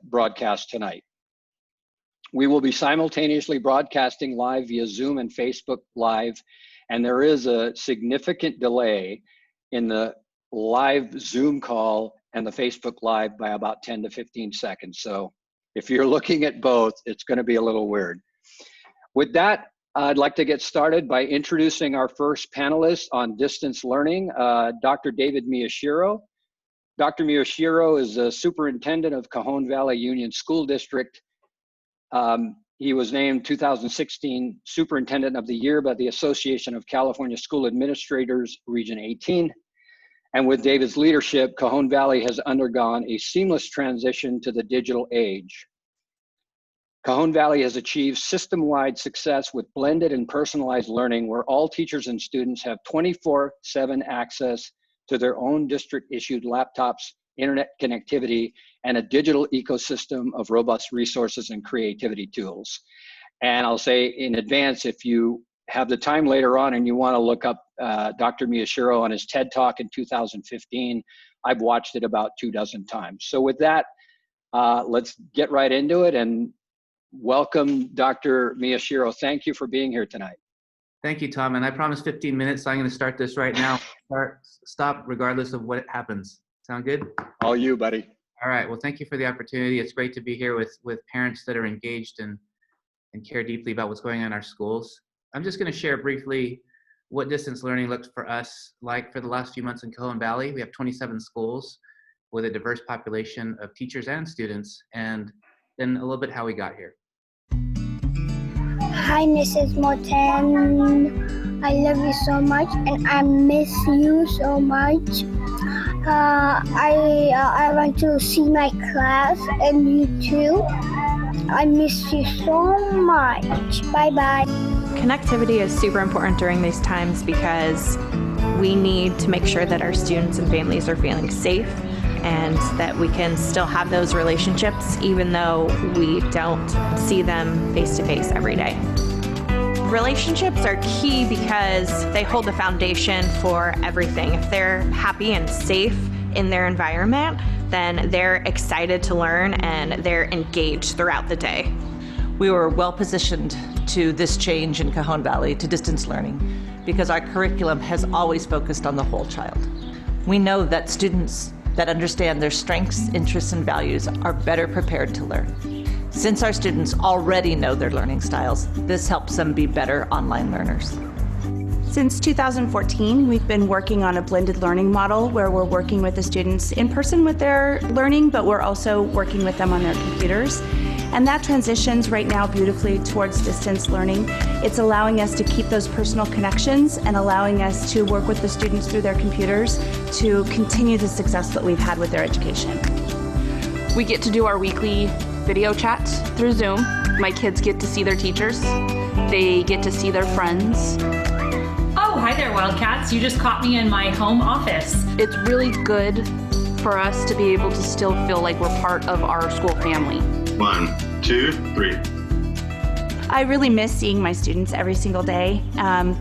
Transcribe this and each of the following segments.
broadcast tonight. We will be simultaneously broadcasting live via Zoom and Facebook Live, and there is a significant delay in the live Zoom call and the Facebook Live by about 10 to 15 seconds. So if you're looking at both, it's going to be a little weird. With that, I'd like to get started by introducing our first panelist on distance learning, Dr. David Miyashiro. Dr. Miyashiro is the superintendent of Cajon Valley Union School District. He was named 2016 Superintendent of the Year by the Association of California School Administrators, Region 18. And with David's leadership, Cajon Valley has undergone a seamless transition to the digital age. Cajon Valley has achieved system-wide success with blended and personalized learning, where all teachers and students have 24/7 access to their own district-issued laptops, internet connectivity, and a digital ecosystem of robust resources and creativity tools. And I'll say in advance, if you have the time later on and you want to look up Dr. Miyashiro on his TED Talk in 2015, I've watched it about 24 times. So with that, let's get right into it and welcome Dr. Miyashiro. Thank you for being here tonight. Thank you, Tom. And I promised 15 minutes, so I'm going to start this right now. Stop regardless of what happens. Sound good? All you, buddy. All right. Well, thank you for the opportunity. It's great to be here with parents that are engaged and care deeply about what's going on in our schools. I'm just going to share briefly what distance learning looked for us like for the last few months in Cajon Valley. We have 27 schools with a diverse population of teachers and students, and then a little bit how we got here. Hi, Mrs. Morton. I love you so much, and I miss you so much. I want to see my class, and you too. I miss you so much. Bye-bye. Connectivity is super important during these times because we need to make sure that our students and families are feeling safe and that we can still have those relationships even though we don't see them face-to-face every day. Relationships are key because they hold the foundation for everything. If they're happy and safe in their environment, then they're excited to learn and they're engaged throughout the day. We were well positioned to this change in Cajon Valley to distance learning because our curriculum has always focused on the whole child. We know that students that understand their strengths, interests, and values are better prepared to learn. Since our students already know their learning styles, this helps them be better online learners. Since 2014, we've been working on a blended learning model where we're working with the students in person with their learning, but we're also working with them on their computers. And that transitions right now beautifully towards distance learning. It's allowing us to keep those personal connections and allowing us to work with the students through their computers to continue the success that we've had with their education. We get to do our weekly video chats through Zoom. My kids get to see their teachers. They get to see their friends. Oh, hi there, Wildcats. You just caught me in my home office. It's really good for us to be able to still feel like we're part of our school family. 1, 2, 3. I really miss seeing my students every single day,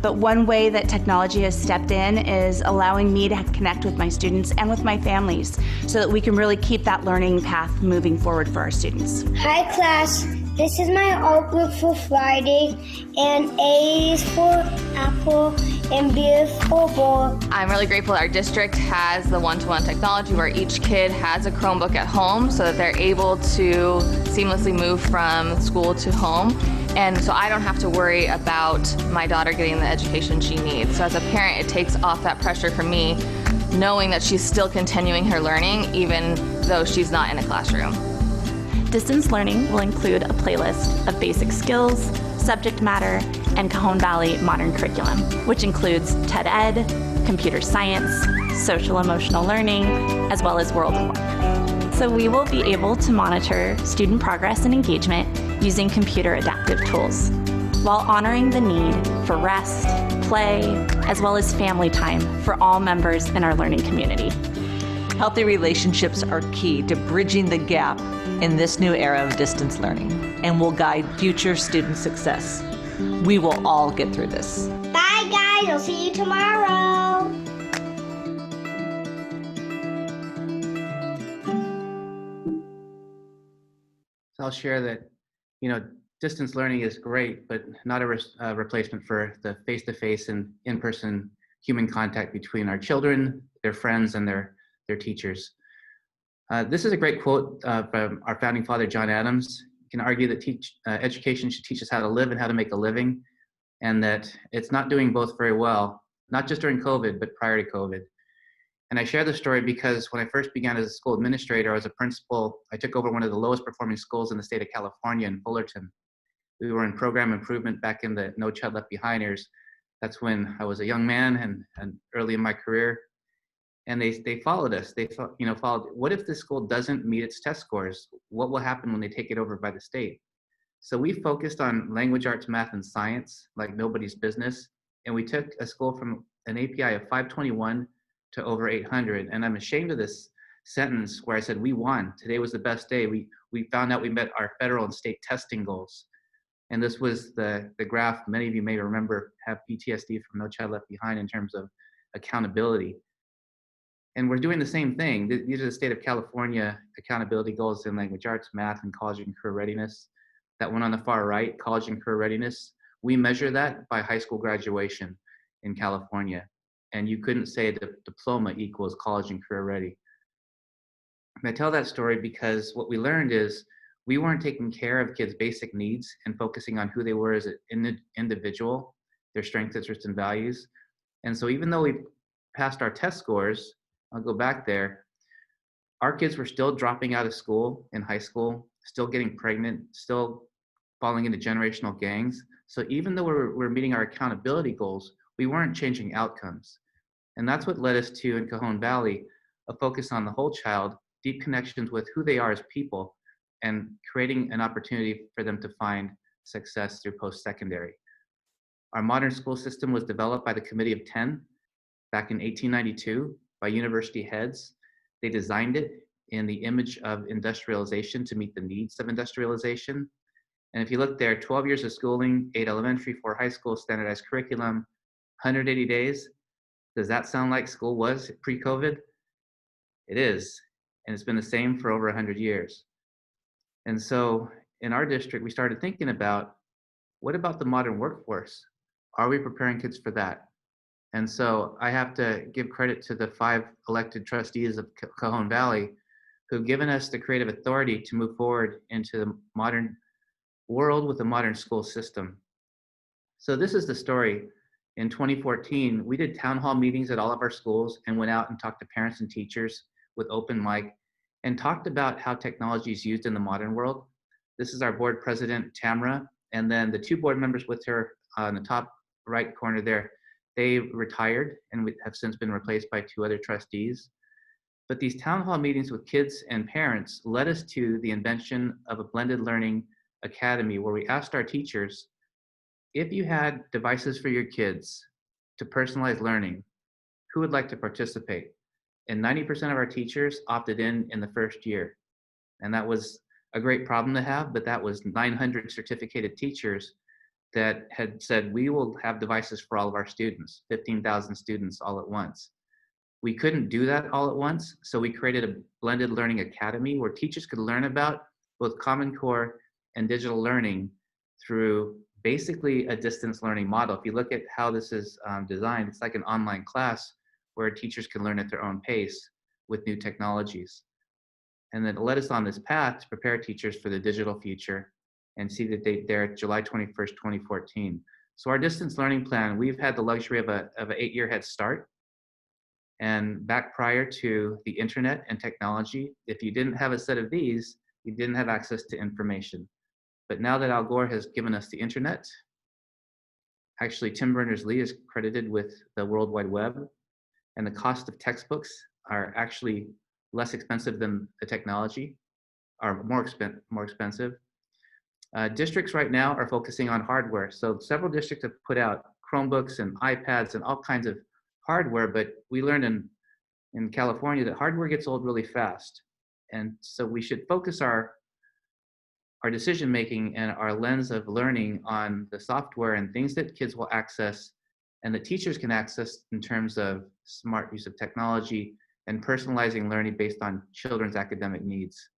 but one way that technology has stepped in is allowing me to connect with my students and with my families so that we can really keep that learning path moving forward for our students. Hi, class. This is my art group for Friday, and A is for apple, and B is for ball. I'm really grateful our district has the one-to-one technology where each kid has a Chromebook at home so that they're able to seamlessly move from school to home. And so I don't have to worry about my daughter getting the education she needs. So as a parent, it takes off that pressure for me, knowing that she's still continuing her learning even though she's not in a classroom. Distance learning will include a playlist of basic skills, subject matter, and Cajon Valley modern curriculum, which includes TED Ed, computer science, social emotional learning, as well as world homework. So we will be able to monitor student progress and engagement using computer adaptive tools, while honoring the need for rest, play, as well as family time for all members in our learning community. Healthy relationships are key to bridging the gap in this new era of distance learning and will guide future student success. We will all get through this. Bye, guys. I'll see you tomorrow. So I'll share that, distance learning is great, but not a replacement for the face-to-face and in-person human contact between our children, their friends, and their teachers. This is a great quote from our founding father, John Adams. You can argue that education should teach us how to live and how to make a living, and that it's not doing both very well, not just during COVID, but prior to COVID. And I share this story because when I first began as a school administrator, as a principal, I took over one of the lowest performing schools in the state of California in Fullerton. We were in program improvement back in the No Child Left Behind years. That's when I was a young man and early in my career. And they followed us. They followed, what if this school doesn't meet its test scores? What will happen when they take it over by the state? So we focused on language arts, math, and science like nobody's business. And we took a school from an API of 521 to over 800. And I'm ashamed of this sentence where I said, we won. Today was the best day. We found out we met our federal and state testing goals. And this was the graph many of you may remember have PTSD from No Child Left Behind in terms of accountability. And we're doing the same thing. These are the state of California accountability goals in language arts, math, and college and career readiness. That one on the far right, college and career readiness, we measure that by high school graduation in California. And you couldn't say the diploma equals college and career ready. And I tell that story because what we learned is we weren't taking care of kids' basic needs and focusing on who they were as an individual, their strengths, interests, and values. And so even though we passed our test scores, I'll go back there, our kids were still dropping out of school in high school, still getting pregnant, still falling into generational gangs. So even though we're meeting our accountability goals, we weren't changing outcomes. And that's what led us to, in Cajon Valley, a focus on the whole child, deep connections with who they are as people, and creating an opportunity for them to find success through post-secondary. Our modern school system was developed by the Committee of 10 back in 1892 by university heads. They designed it in the image of industrialization to meet the needs of industrialization. And if you look there, 12 years of schooling, 8 elementary, 4 high school, standardized curriculum, 180 days. Does that sound like school was pre-COVID? It is, and it's been the same for over 100 years. And so in our district, we started thinking about, what about the modern workforce? Are we preparing kids for that? And so I have to give credit to the 5 elected trustees of Cajon Valley who've given us the creative authority to move forward into the modern world with a modern school system. So this is the story. In 2014, we did town hall meetings at all of our schools and went out and talked to parents and teachers with open mic and talked about how technology is used in the modern world. This is our board president, Tamara, and then the 2 board members with her on the top right corner there. They retired and have since been replaced by 2 other trustees. But these town hall meetings with kids and parents led us to the invention of a blended learning academy where we asked our teachers, if you had devices for your kids to personalize learning, who would like to participate? And 90% of our teachers opted in the first year. And that was a great problem to have, but that was 900 certificated teachers that had said, we will have devices for all of our students, 15,000 students all at once. We couldn't do that all at once, so we created a blended learning academy where teachers could learn about both Common Core and digital learning through basically a distance learning model. If you look at how this is designed, it's like an online class where teachers can learn at their own pace with new technologies. And then it led us on this path to prepare teachers for the digital future and see the date there, July 21st, 2014. So our distance learning plan, we've had the luxury of an 8-year head start. And back prior to the internet and technology, if you didn't have a set of these, you didn't have access to information. But now that Al Gore has given us the internet, actually Tim Berners-Lee is credited with the World Wide Web, and the cost of textbooks are actually less expensive than the technology, are more expensive. Districts right now are focusing on hardware. So several districts have put out Chromebooks and iPads and all kinds of hardware, but we learned in California that hardware gets old really fast. And so we should focus our decision-making and our lens of learning on the software and things that kids will access and that teachers can access in terms of smart use of technology and personalizing learning based on children's academic needs.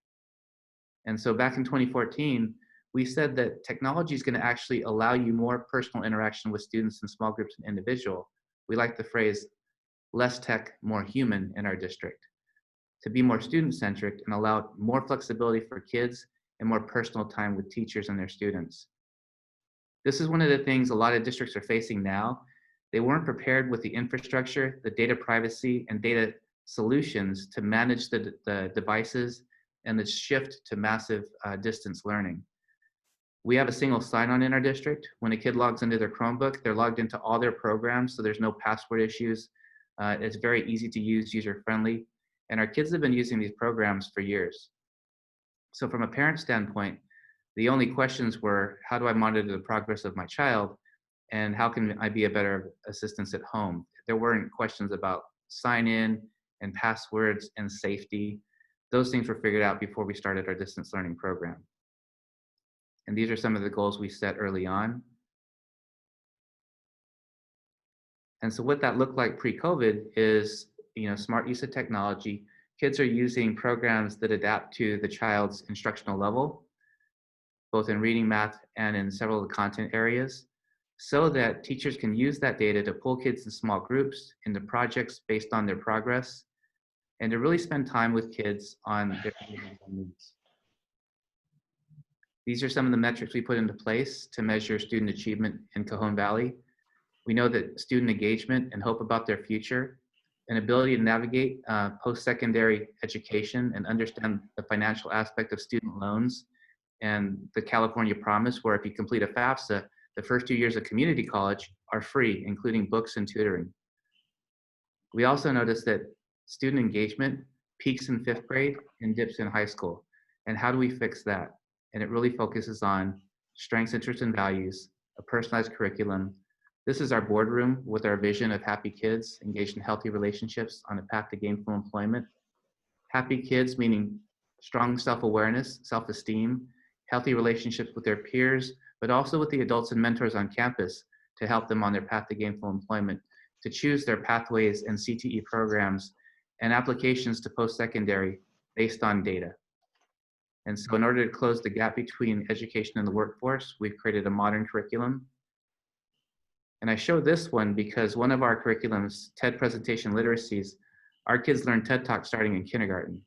And so back in 2014, we said that technology is going to actually allow you more personal interaction with students in small groups and individual. We like the phrase, less tech, more human in our district, to be more student-centric and allow more flexibility for kids and more personal time with teachers and their students. This is one of the things a lot of districts are facing now. They weren't prepared with the infrastructure, the data privacy, and data solutions to manage the devices and the shift to massive distance learning. We have a single sign-on in our district. When a kid logs into their Chromebook, they're logged into all their programs, so there's no password issues. It's very easy to use, user-friendly, and our kids have been using these programs for years. So from a parent standpoint, the only questions were, how do I monitor the progress of my child, and how can I be a better assistance at home? There weren't questions about sign-in and passwords and safety. Those things were figured out before we started our distance learning program. And these are some of the goals we set early on. And so what that looked like pre-COVID is, smart use of technology. Kids are using programs that adapt to the child's instructional level, both in reading, math, and in several of the content areas, so that teachers can use that data to pull kids in small groups into projects based on their progress, and to really spend time with kids on their needs. These are some of the metrics we put into place to measure student achievement in Cajon Valley. We know that student engagement and hope about their future, and ability to navigate post-secondary education and understand the financial aspect of student loans, and the California Promise, where if you complete a FAFSA, the first 2 years of community college are free, including books and tutoring. We also noticed that student engagement peaks in 5th grade and dips in high school. And how do we fix that? And it really focuses on strengths, interests, and values, a personalized curriculum. This is our boardroom with our vision of happy kids engaged in healthy relationships on a path to gainful employment. Happy kids meaning strong self-awareness, self-esteem, healthy relationships with their peers, but also with the adults and mentors on campus to help them on their path to gainful employment, to choose their pathways and CTE programs and applications to post-secondary based on data. And so in order to close the gap between education and the workforce, we've created a modern curriculum. And I show this one because one of our curriculums, TED Presentation Literacies, our kids learn TED Talk starting in kindergarten.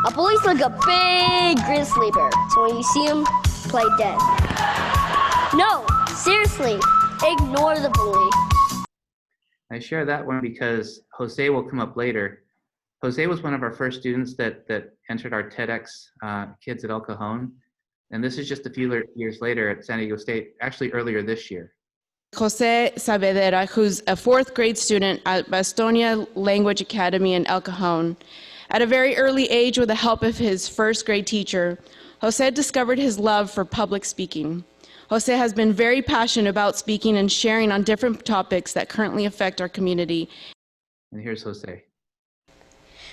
A bully's like a big grizzly bear, so when you see him, play dead. No, seriously, ignore the bully. I share that one because Jose will come up later. Jose was one of our first students that entered our TEDx Kids at El Cajon. And this is just a few years later at San Diego State, actually earlier this year. Jose Saavedra, who's a 4th grade student at Bastonia Language Academy in El Cajon. At a very early age, with the help of his 1st grade teacher, Jose discovered his love for public speaking. Jose has been very passionate about speaking and sharing on different topics that currently affect our community. And here's Jose.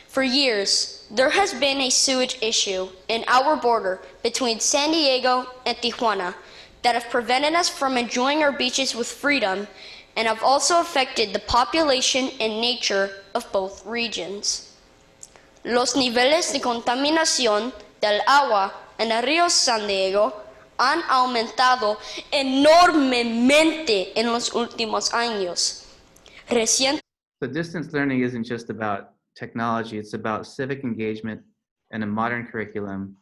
For years, there has been a sewage issue in our border between San Diego and Tijuana that have prevented us from enjoying our beaches with freedom and have also affected the population and nature of both regions. Los niveles de contaminación del agua en el río San Diego han aumentado enormemente en los últimos años. So distance learning isn't just about technology, it's about civic engagement and a modern curriculum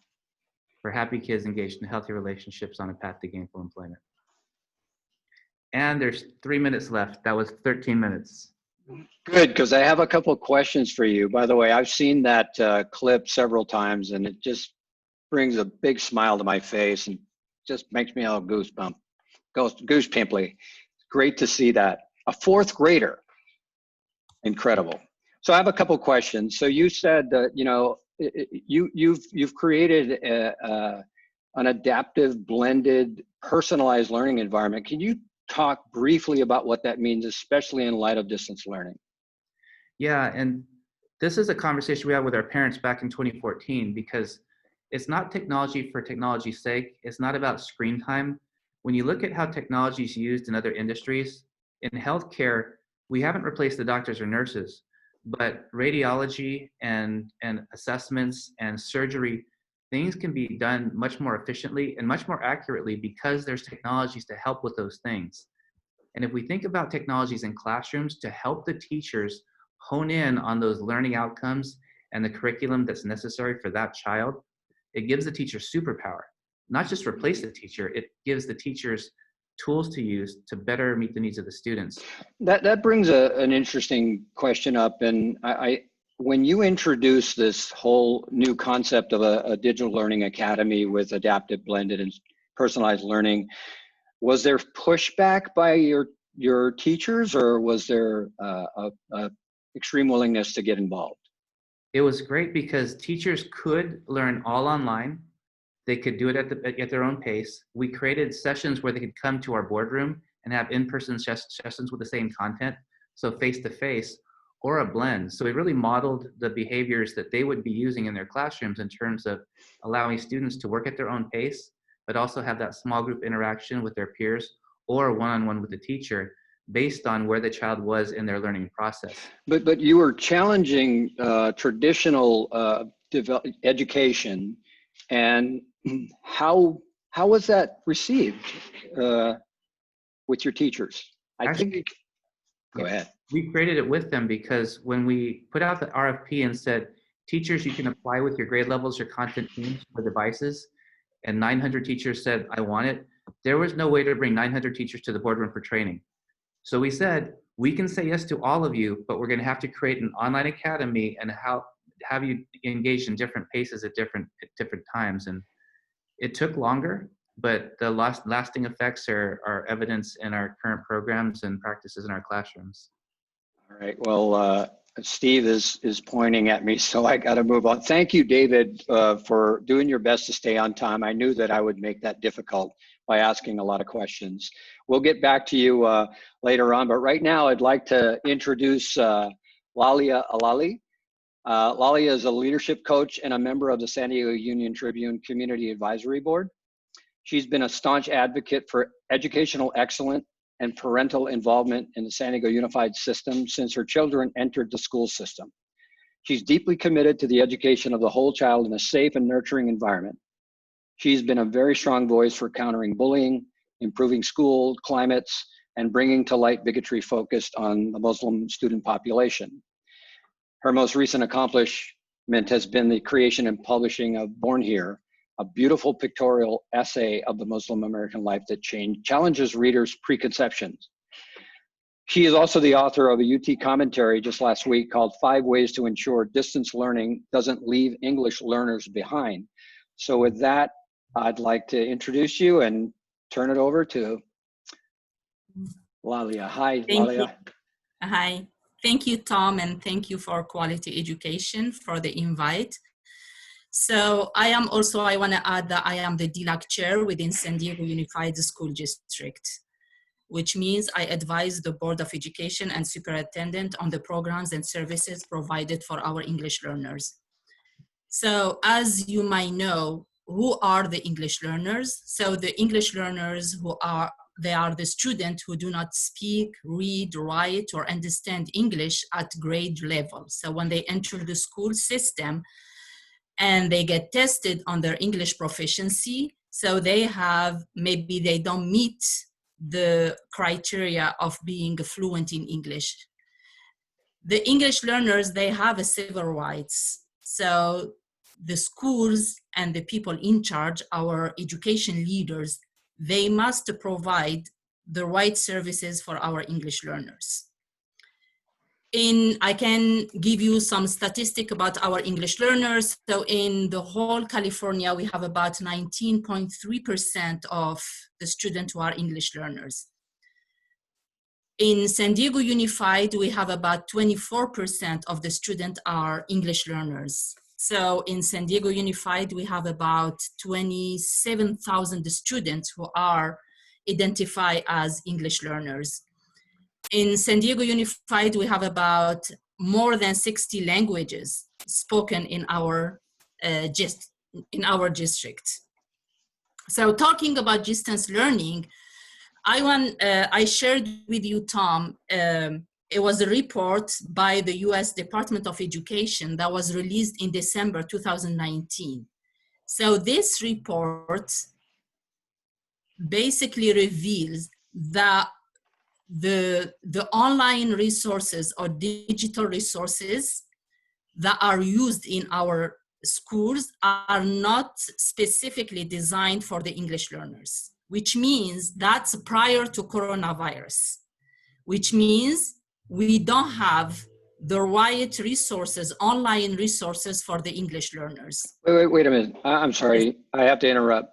for happy kids engaged in healthy relationships on a path to gainful employment. And there's 3 minutes left. That was 13 minutes. Good, because I have a couple of questions for you. By the way, I've seen that clip several times, and it just brings a big smile to my face and just makes me all goosepimply. Great to see that. A 4th grader. Incredible. So I have a couple of questions. So you said that, you've created an adaptive, blended, personalized learning environment. Can you talk briefly about what that means, especially in light of distance learning? Yeah, and this is a conversation we had with our parents back in 2014, because it's not technology for technology's sake. It's not about screen time. When you look at how technology is used in other industries, in healthcare, we haven't replaced the doctors or nurses, but radiology and assessments and surgery, things can be done much more efficiently and much more accurately because there's technologies to help with those things. And if we think about technologies in classrooms to help the teachers hone in on those learning outcomes and the curriculum that's necessary for that child, it gives the teacher superpower. Not just replace the teacher, it gives the teachers tools to use to better meet the needs of the students. That brings an interesting question up. And when you introduce this whole new concept of a digital learning academy with adaptive, blended, and personalized learning, was there pushback by your teachers, or was there a extreme willingness to get involved? It was great because teachers could learn all online. They could do it at their own pace. We created sessions where they could come to our boardroom and have in-person sessions with the same content, so face-to-face, or a blend. So we really modeled the behaviors that they would be using in their classrooms in terms of allowing students to work at their own pace, but also have that small group interaction with their peers or one-on-one with the teacher based on where the child was in their learning process. But you were challenging traditional education, and how was that received with your teachers? Go ahead. We created it with them because when we put out the RFP and said, teachers, you can apply with your grade levels, your content teams for devices, and 900 teachers said, I want it, there was no way to bring 900 teachers to the boardroom for training. So we said, we can say yes to all of you, but we're going to have to create an online academy and have you engaged in different paces at different times. And it took longer, but the lasting effects are evidence in our current programs and practices in our classrooms. All right, well, Steve is pointing at me, so I got to move on. Thank you, David, for doing your best to stay on time. I knew that I would make that difficult by asking a lot of questions. We'll get back to you later on, but right now I'd like to introduce Lallia Allali. Lallia is a leadership coach and a member of the San Diego Union Tribune Community Advisory Board. She's been a staunch advocate for educational excellence and parental involvement in the San Diego Unified System since her children entered the school system. She's deeply committed to the education of the whole child in a safe and nurturing environment. She's been a very strong voice for countering bullying, improving school climates, and bringing to light bigotry focused on the Muslim student population. Her most recent accomplishment has been the creation and publishing of Born Here, a beautiful pictorial essay of the Muslim American life that challenges readers' preconceptions. She is also the author of a UT commentary just last week called 5 Ways to Ensure Distance Learning Doesn't Leave English Learners Behind. So with that, I'd like to introduce you and turn it over to Lallia. Hi, Lallia. Hi. Thank you, Tom, and thank you for Quality Education for the invite. So I want to add that I am the DLAC chair within San Diego Unified School District, which means I advise the Board of Education and Superintendent on the programs and services provided for our English learners. So as you might know, who are the English learners? So the English learners they are the students who do not speak, read, write, or understand English at grade level. So when they enter the school system and they get tested on their English proficiency, so maybe they don't meet the criteria of being fluent in English. The English learners, they have a civil rights. So the schools and the people in charge, our education leaders, they must provide the right services for our English learners. I can give you some statistic about our English learners. So in the whole California, we have about 19.3% of the students who are English learners. In San Diego Unified, we have about 24% of the students are English learners. So in San Diego Unified, we have about 27,000 students who are identified as English learners. In San Diego Unified, we have about more than 60 languages spoken in our district. So talking about distance learning, I shared with you, Tom, it was a report by the US Department of Education that was released in December 2019. So this report basically reveals that the online resources or digital resources that are used in our schools are not specifically designed for the English learners, which means that's prior to coronavirus, which means we don't have the right resources, online resources for the English learners. Wait a minute. I'm sorry. I have to interrupt.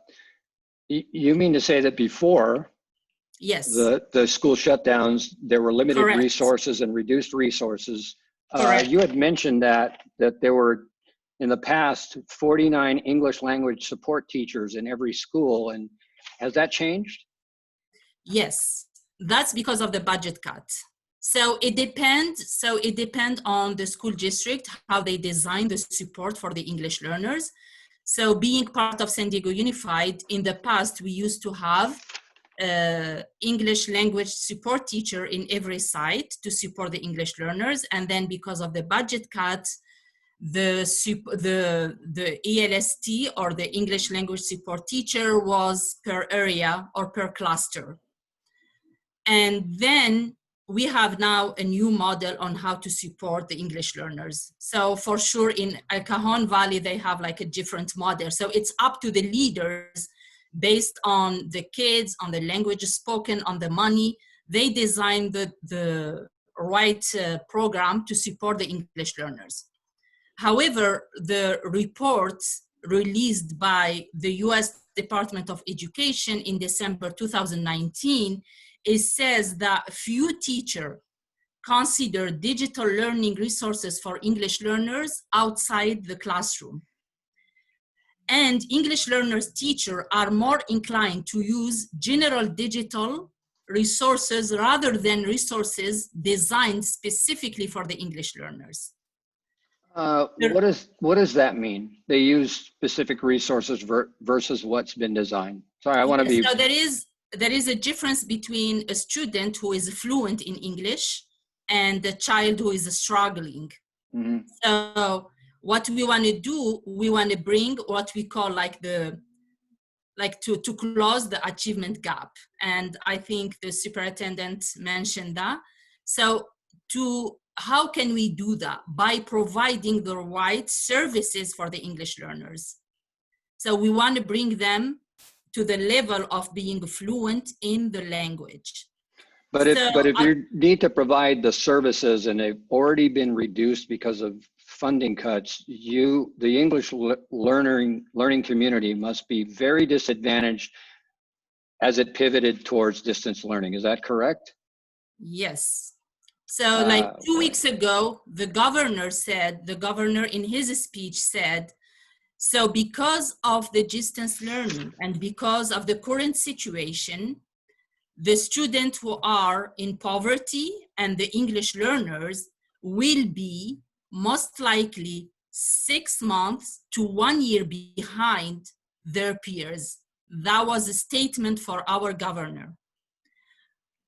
You mean to say that before yes, the school shutdowns, there were limited correct, resources and reduced resources? Correct. You had mentioned that there were, in the past, 49 English language support teachers in every school, and has that changed? Yes, that's because of the budget cut. So it depends on the school district, how they design the support for the English learners. So being part of San Diego Unified, in the past, we used to have English language support teacher in every site to support the English learners. And then because of the budget cut, the ELST, or the English language support teacher, was per area or per cluster. And then we have now a new model on how to support the English learners. So for sure in Cajon Valley, they have like a different model. So it's up to the leaders based on the kids, on the language spoken, on the money. They design the right program to support the English learners. However, the reports released by the US Department of Education in December 2019, it says that few teachers consider digital learning resources for English learners outside the classroom. And English learners teachers are more inclined to use general digital resources rather than resources designed specifically for the English learners. What does that mean? They use specific resources versus what's been designed. Sorry, I want to be. So there is a difference between a student who is fluent in English and a child who is struggling. Mm-hmm. So what we want to do, we want to bring what we call to close the achievement gap. And I think the superintendent mentioned that. So how can we do that? By providing the right services for the English learners. So we want to bring them to the level of being fluent in the language. But if you need to provide the services and they've already been reduced because of funding cuts, the English learning community must be very disadvantaged as it pivoted towards distance learning. Is that correct? Yes. So 2 weeks ago, the governor in his speech said, so because of the distance learning and because of the current situation, the students who are in poverty and the English learners will be most likely 6 months to 1 year behind their peers. That was a statement for our governor.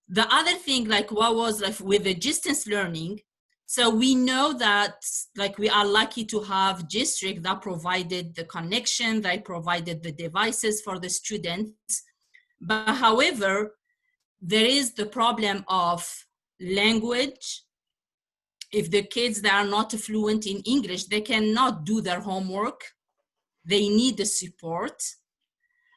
The other thing, what was with the distance learning, so we know that we are lucky to have district that provided the connection, that provided the devices for the students. But however, there is the problem of language. If the kids that are not fluent in English, they cannot do their homework. They need the support.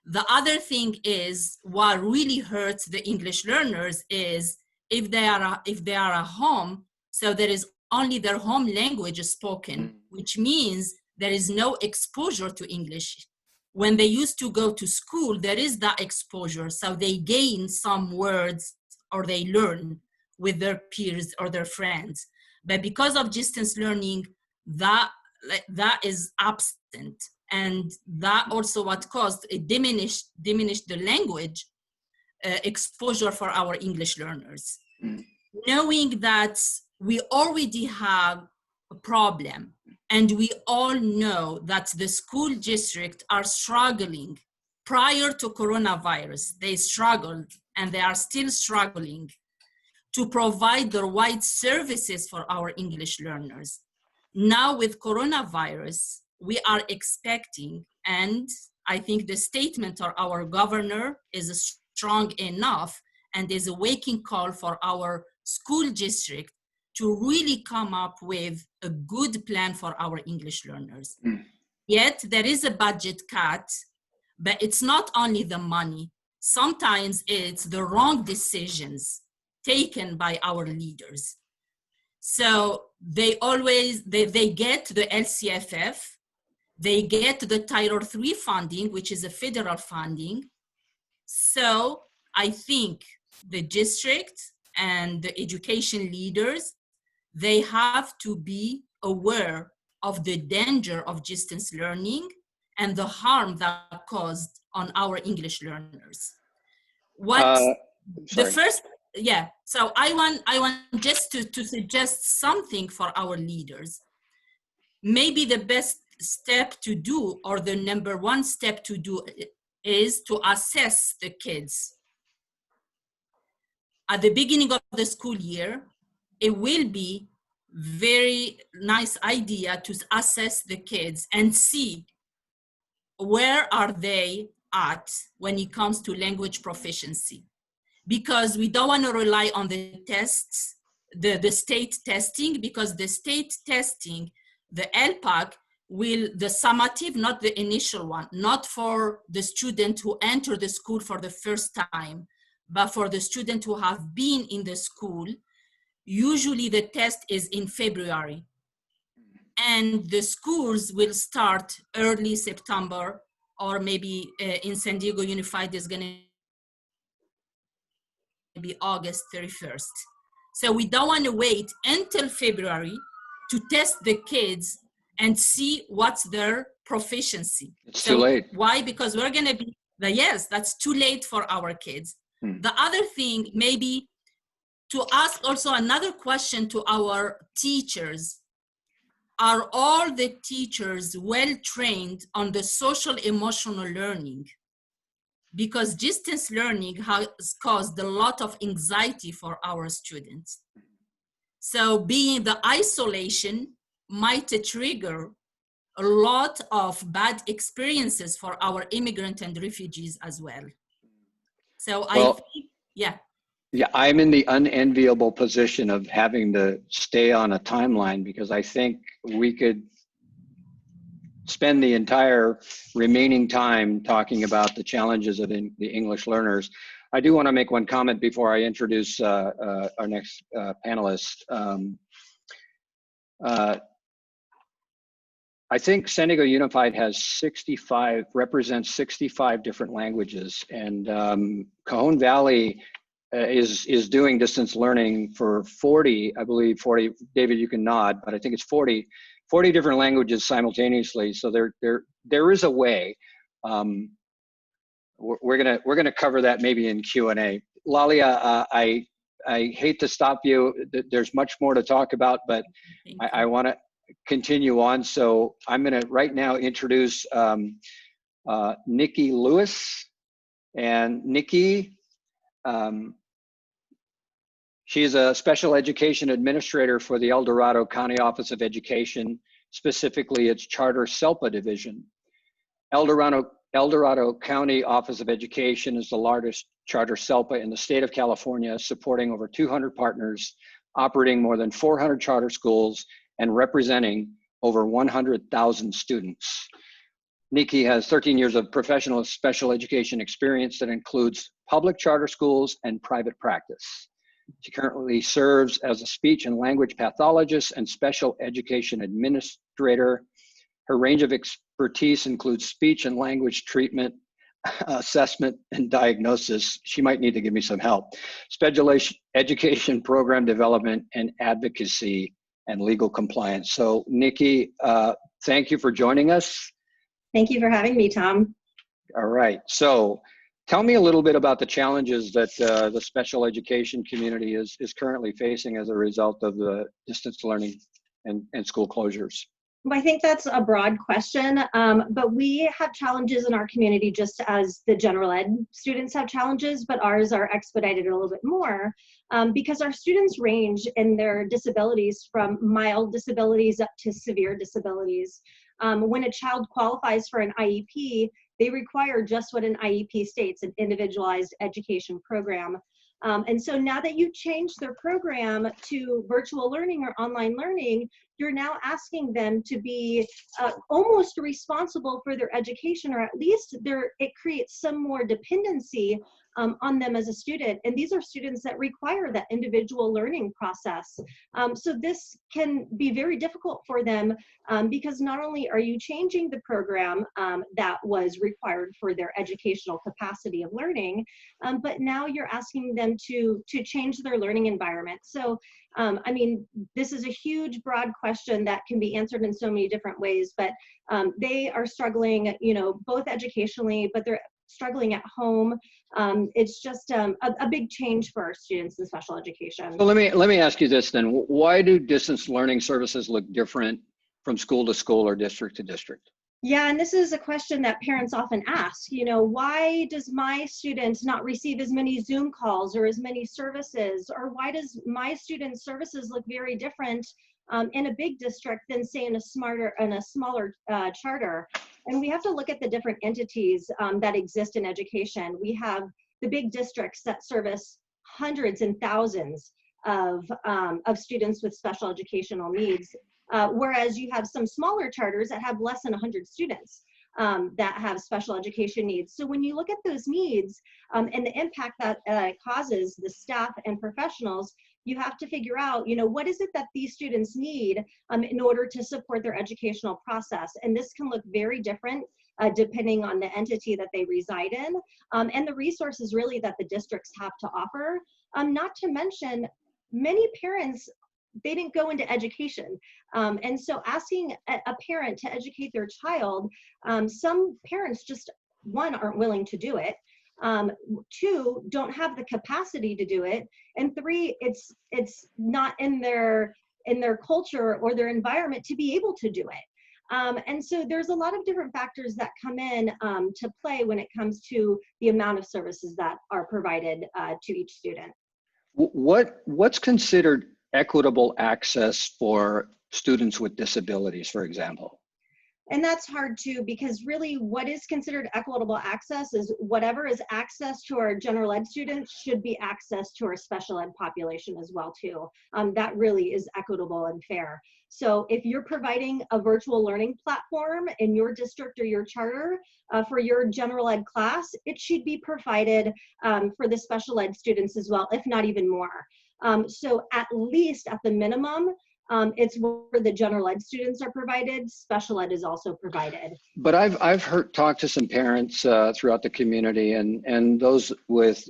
The other thing is, what really hurts the English learners is if they are at home, so there is only their home language spoken, which means there is no exposure to English. When they used to go to school, there is that exposure, so they gain some words or they learn with their peers or their friends. But because of distance learning, that is absent. And that also what caused a diminished the language exposure for our English learners. Knowing that we already have a problem, and we all know that the school district are struggling. Prior to coronavirus, they struggled and they are still struggling to provide the right services for our English learners. Now with coronavirus, we are expecting, and I think the statement of our governor is strong enough and is a waking call for our school district to really come up with a good plan for our English learners. Yet there is a budget cut, but it's not only the money. Sometimes it's the wrong decisions taken by our leaders. So they get the LCFF, they get the Title III funding, which is a federal funding. So I think the district and the education leaders, they have to be aware of the danger of distance learning and the harm that caused on our English learners. The first, yeah, so I want just to suggest something for our leaders. Maybe the best step to do, or the number one step to do, is to assess the kids. At the beginning of the school year, it will be very nice idea to assess the kids and see where are they at when it comes to language proficiency. Because we don't want to rely on the tests, the state testing, because the state testing, the LPAC, the summative, not the initial one, not for the student who enter the school for the first time, but for the student who have been in the school. Usually the test is in February, and the schools will start early September, or maybe in San Diego Unified is going to be August 31st. So we don't want to wait until February to test the kids and see what's their proficiency. It's too late. Why? Because we're going to be, yes, that's too late for our kids. The other thing, maybe to ask also another question to our teachers. Are all the teachers well trained on the social emotional learning? Because distance learning has caused a lot of anxiety for our students. So being the isolation might trigger a lot of bad experiences for our immigrant and refugees as well. So I think, yeah. Yeah, I'm in the unenviable position of having to stay on a timeline, because I think we could spend the entire remaining time talking about the challenges of the English learners. I do want to make one comment before I introduce our next panelist. I think San Diego Unified has represents 65 different languages, and Cajon Valley is doing distance learning for 40, I believe 40, David, you can nod, but I think it's 40 different languages simultaneously. So there is a way. We're gonna cover that maybe in Q&A. Lallia, I hate to stop you. There's much more to talk about, but I want to continue on. So I'm gonna right now introduce Nicki Lewis. And Nicki, she's a special education administrator for the El Dorado County Office of Education, specifically its Charter SELPA division. El Dorado County Office of Education is the largest charter SELPA in the state of California, supporting over 200 partners, operating more than 400 charter schools, and representing over 100,000 students. Nicki has 13 years of professional special education experience that includes public charter schools and private practice. She currently serves as a speech and language pathologist and special education administrator. Her range of expertise includes speech and language treatment, assessment, and diagnosis. She might need to give me some help. Special education program development and advocacy and legal compliance. So Nicki, thank you for joining us. Thank you for having me, Tom. All right, so tell me a little bit about the challenges that the special education community is currently facing as a result of the distance learning and school closures. Well, I think that's a broad question, but we have challenges in our community just as the general ed students have challenges, but ours are expedited a little bit more because our students range in their disabilities from mild disabilities up to severe disabilities. When a child qualifies for an IEP, they require just what an IEP states, an individualized education program. And so now that you've changed their program to virtual learning or online learning, you're now asking them to be almost responsible for their education, or at least it creates some more dependency on them as a student. And these are students that require that individual learning process. So this can be very difficult for them because not only are you changing the program that was required for their educational capacity of learning, but now you're asking them to change their learning environment. So I mean, this is a huge, broad question that can be answered in so many different ways, but they are struggling, you know, both educationally, but they're struggling at home. It's just a big change for our students in special education. So let me ask you this then. Why do distance learning services look different from school to school or district to district? Yeah, and this is a question that parents often ask, you know, why does my student not receive as many Zoom calls or as many services? Or why does my student's services look very different in a big district than say in a smaller charter? And we have to look at the different entities that exist in education. We have the big districts that service hundreds and thousands of students with special educational needs. Whereas you have some smaller charters that have less than 100 students that have special education needs. So when you look at those needs and the impact that causes the staff and professionals, you have to figure out, you know, what is it that these students need in order to support their educational process. And this can look very different depending on the entity that they reside in and the resources really that the districts have to offer. Not to mention, many parents, they didn't go into education. And so asking a parent to educate their child, some parents just, one, aren't willing to do it. Two, don't have the capacity to do it. And three, it's not in their culture or their environment to be able to do it. And so there's a lot of different factors that come in to play when it comes to the amount of services that are provided to each student. What's considered equitable access for students with disabilities, for example? And that's hard too, because really what is considered equitable access is whatever is access to our general ed students should be access to our special ed population as well too. That really is equitable and fair. So if you're providing a virtual learning platform in your district or your charter for your general ed class, it should be provided for the special ed students as well, if not even more. So at least at the minimum, it's where the general ed students are provided, special ed is also provided. But I've talked to some parents throughout the community and those with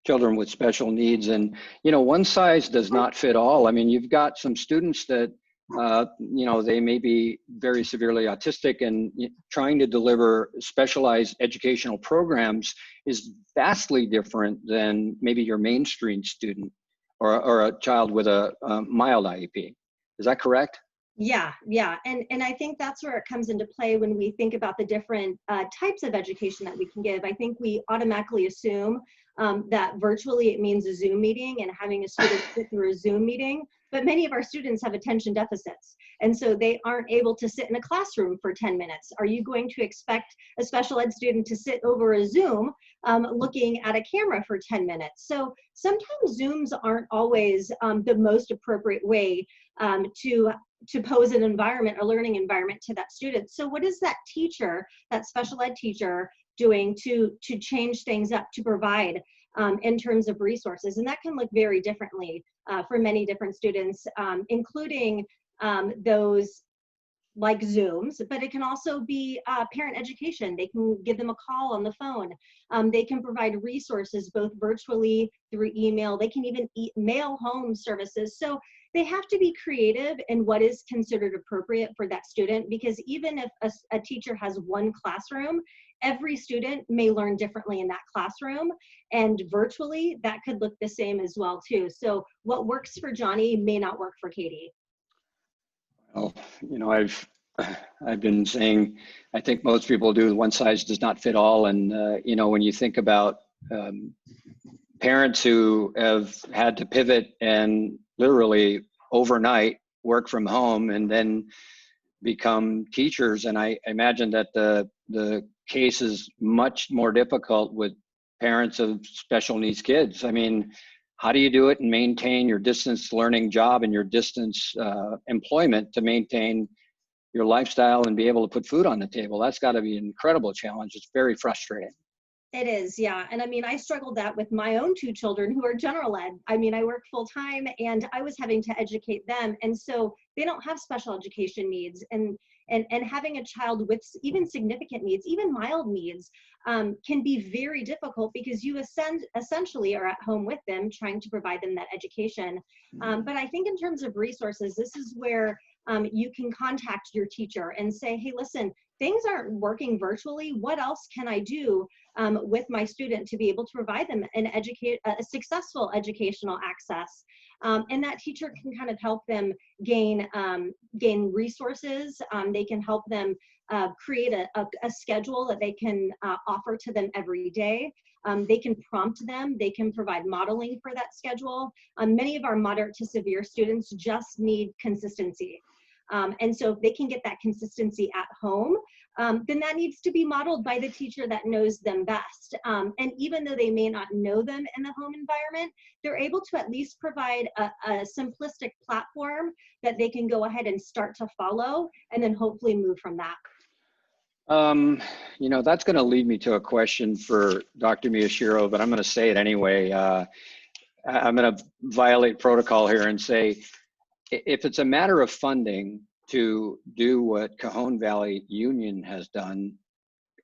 children with special needs, and you know, one size does not fit all. I mean, you've got some students that you know, they may be very severely autistic, and trying to deliver specialized educational programs is vastly different than maybe your mainstream student or a child with a mild IEP. Is that correct? Yeah. And I think that's where it comes into play when we think about the different types of education that we can give. I think we automatically assume that virtually it means a Zoom meeting and having a student sit through a Zoom meeting, but many of our students have attention deficits. And so they aren't able to sit in a classroom for 10 minutes. Are you going to expect a special ed student to sit over a Zoom looking at a camera for 10 minutes? So sometimes Zooms aren't always the most appropriate way to pose an environment, a learning environment to that student. So what is that teacher, that special ed teacher, doing to change things up, to provide in terms of resources? And that can look very differently for many different students, including those like Zooms, but it can also be parent education. They can give them a call on the phone. They can provide resources both virtually, through email. They can even mail home services. So they have to be creative in what is considered appropriate for that student, because even if a teacher has one classroom, every student may learn differently in that classroom, and virtually that could look the same as well too. So what works for Johnny may not work for Katie. Well, I've been saying, I think most people do, one size does not fit all. And, when you think about parents who have had to pivot and literally overnight work from home and then become teachers, and I imagine that the case is much more difficult with parents of special needs kids. I mean, how do you do it and maintain your distance learning job and your distance employment to maintain your lifestyle and be able to put food on the table? That's got to be an incredible challenge. It's very frustrating. It is, yeah. And I mean, I struggled that with my own 2 children who are general ed. I mean, I work full time and I was having to educate them. And so they don't have special education needs. And having a child with even significant needs, even mild needs, can be very difficult because you essentially are at home with them trying to provide them that education. But I think in terms of resources, this is where you can contact your teacher and say, hey, listen, things aren't working virtually. What else can I do with my student to be able to provide them a successful educational access? And that teacher can kind of help them gain resources. They can help them create a schedule that they can offer to them every day. They can prompt them. They can provide modeling for that schedule. Many of our moderate to severe students just need consistency. And so if they can get that consistency at home, then that needs to be modeled by the teacher that knows them best. And even though they may not know them in the home environment, they're able to at least provide a simplistic platform that they can go ahead and start to follow and then hopefully move from that. That's going to lead me to a question for Dr. Miyashiro, but I'm going to say it anyway. I'm going to violate protocol here and say, if it's a matter of funding to do what Cajon Valley Union has done,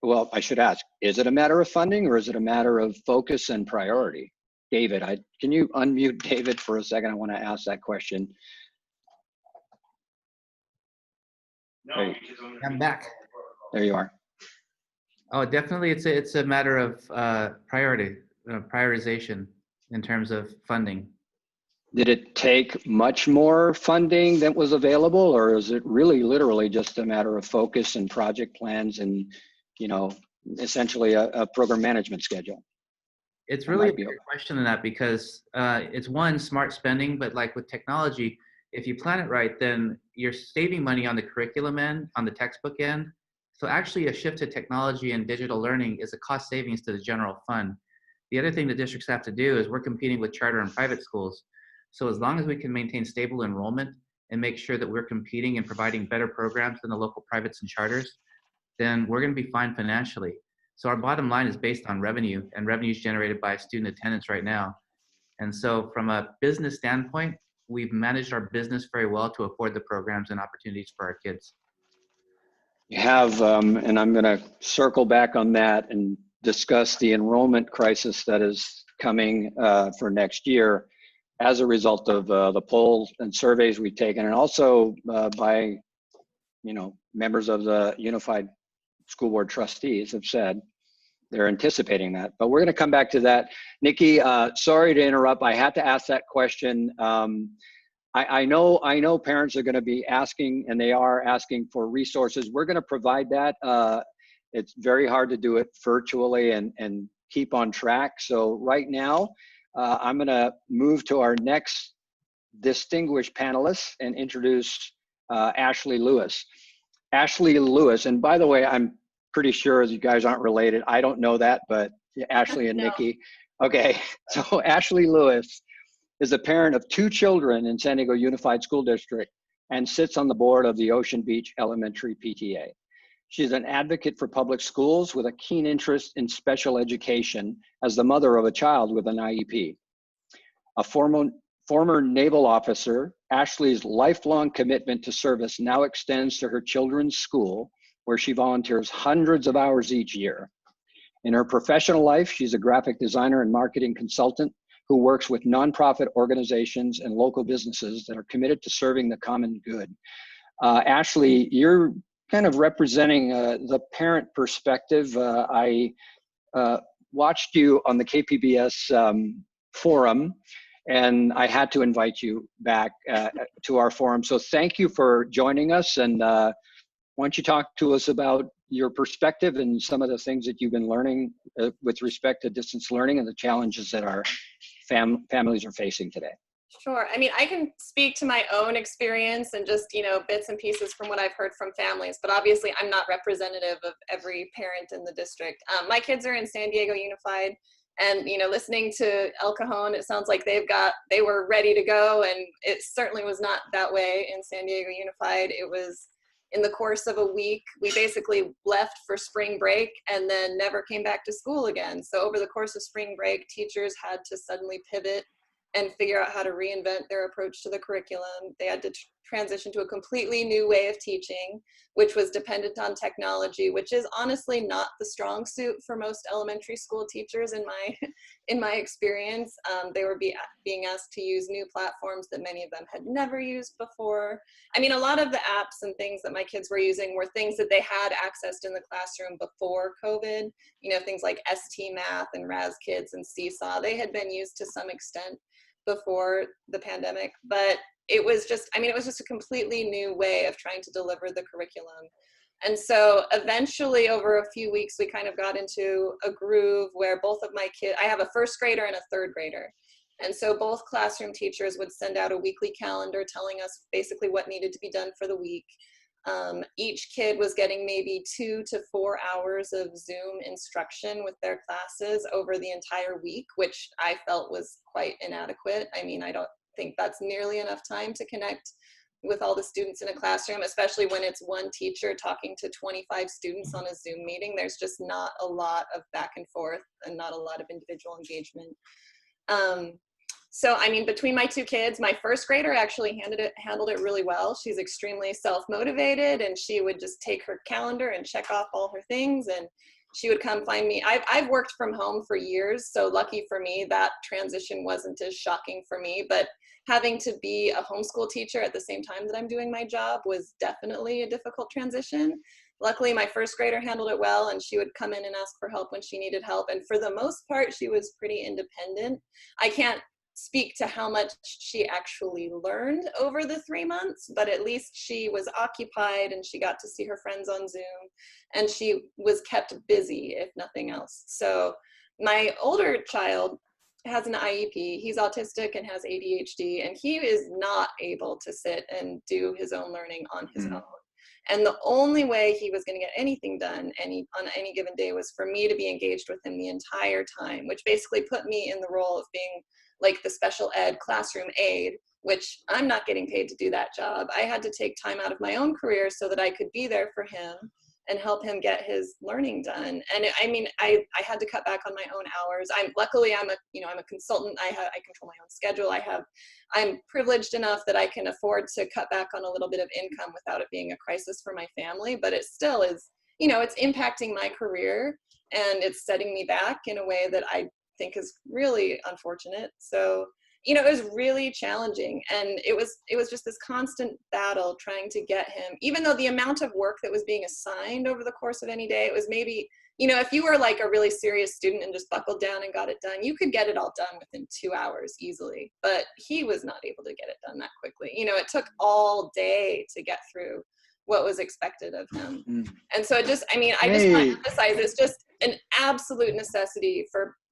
well, I should ask, is it a matter of funding or is it a matter of focus and priority? David, can you unmute David for a second? I want to ask that question. No, I'm back. There you are. Oh, definitely, it's a matter of prioritization in terms of funding. Did it take much more funding than was available, or is it really literally just a matter of focus and project plans and, essentially a program management schedule? It's really a bigger question than that because it's one, smart spending, but like with technology, if you plan it right, then you're saving money on the curriculum end, on the textbook end. So actually a shift to technology and digital learning is a cost savings to the general fund. The other thing the districts have to do is we're competing with charter and private schools. So as long as we can maintain stable enrollment and make sure that we're competing and providing better programs than the local privates and charters, then we're going to be fine financially. So our bottom line is based on revenue, and revenue is generated by student attendance right now. And so from a business standpoint, we've managed our business very well to afford the programs and opportunities for our kids. You have, and I'm going to circle back on that and discuss the enrollment crisis that is coming for next year as a result of the polls and surveys we've taken, and also by, members of the Unified School Board trustees have said they're anticipating that. But we're going to come back to that. Nicki, sorry to interrupt. I had to ask that question. I know parents are going to be asking, and they are asking for resources. We're going to provide that. It's very hard to do it virtually and keep on track. So right now, I'm going to move to our next distinguished panelist and introduce Ashley Lewis. Ashley Lewis, and by the way, I'm pretty sure you guys aren't related. I don't know that, but Ashley and Nicki. Okay, so Ashley Lewis is a parent of 2 children in San Diego Unified School District and sits on the board of the Ocean Beach Elementary PTA. She's an advocate for public schools with a keen interest in special education as the mother of a child with an IEP. A former naval officer, Ashley's lifelong commitment to service now extends to her children's school, where she volunteers hundreds of hours each year. In her professional life, she's a graphic designer and marketing consultant who works with nonprofit organizations and local businesses that are committed to serving the common good. Ashley, you're kind of representing the parent perspective. I watched you on the KPBS forum, and I had to invite you back to our forum. So thank you for joining us, and why don't you talk to us about your perspective and some of the things that you've been learning with respect to distance learning and the challenges that our families are facing today. Sure. I mean, I can speak to my own experience and just, bits and pieces from what I've heard from families, but obviously I'm not representative of every parent in the district. My kids are in San Diego Unified, and, listening to El Cajon, it sounds like they were ready to go, and it certainly was not that way in San Diego Unified. It was in the course of a week, we basically left for spring break and then never came back to school again. So over the course of spring break, teachers had to suddenly pivot and figure out how to reinvent their approach to the curriculum. They had to transition to a completely new way of teaching, which was dependent on technology, which is honestly not the strong suit for most elementary school teachers in my experience. They were being asked to use new platforms that many of them had never used before. I mean, a lot of the apps and things that my kids were using were things that they had accessed in the classroom before COVID. Things like ST Math and Raz Kids and Seesaw, they had been used to some extent before the pandemic, but it was just a completely new way of trying to deliver the curriculum. And so eventually over a few weeks, we kind of got into a groove where both of my kids, I have a first grader and a third grader. And so both classroom teachers would send out a weekly calendar telling us basically what needed to be done for the week. Each kid was getting maybe 2 to 4 hours of Zoom instruction with their classes over the entire week, which I felt was quite inadequate. I mean, I don't think that's nearly enough time to connect with all the students in a classroom, especially when it's one teacher talking to 25 students on a Zoom meeting. There's just not a lot of back and forth and not a lot of individual engagement. So, I mean, between my two kids, my first grader actually handled it really well. She's extremely self-motivated, and she would just take her calendar and check off all her things, and she would come find me. I've worked from home for years, so lucky for me, that transition wasn't as shocking for me, but having to be a homeschool teacher at the same time that I'm doing my job was definitely a difficult transition. Luckily, my first grader handled it well, and she would come in and ask for help when she needed help, and for the most part, she was pretty independent. I can't speak to how much she actually learned over the 3 months, but at least she was occupied and she got to see her friends on Zoom, and she was kept busy, if nothing else. So my older child has an IEP. He's autistic and has ADHD, and he is not able to sit and do his own learning on his own. And the only way he was going to get anything done on any given day was for me to be engaged with him the entire time, which basically put me in the role of being like the special ed classroom aide, which I'm not getting paid to do that job. I had to take time out of my own career so that I could be there for him and help him get his learning done. And I mean, I had to cut back on my own hours. Luckily I'm a consultant. I control my own schedule. I'm privileged enough that I can afford to cut back on a little bit of income without it being a crisis for my family, but it still is, it's impacting my career, and it's setting me back in a way that I think is really unfortunate. So, it was really challenging, and it was just this constant battle trying to get him, even though the amount of work that was being assigned over the course of any day, it was maybe, if you were like a really serious student and just buckled down and got it done, you could get it all done within 2 hours easily, but he was not able to get it done that quickly. It took all day to get through what was expected of him. And so I just want to emphasize, it's just an absolute necessity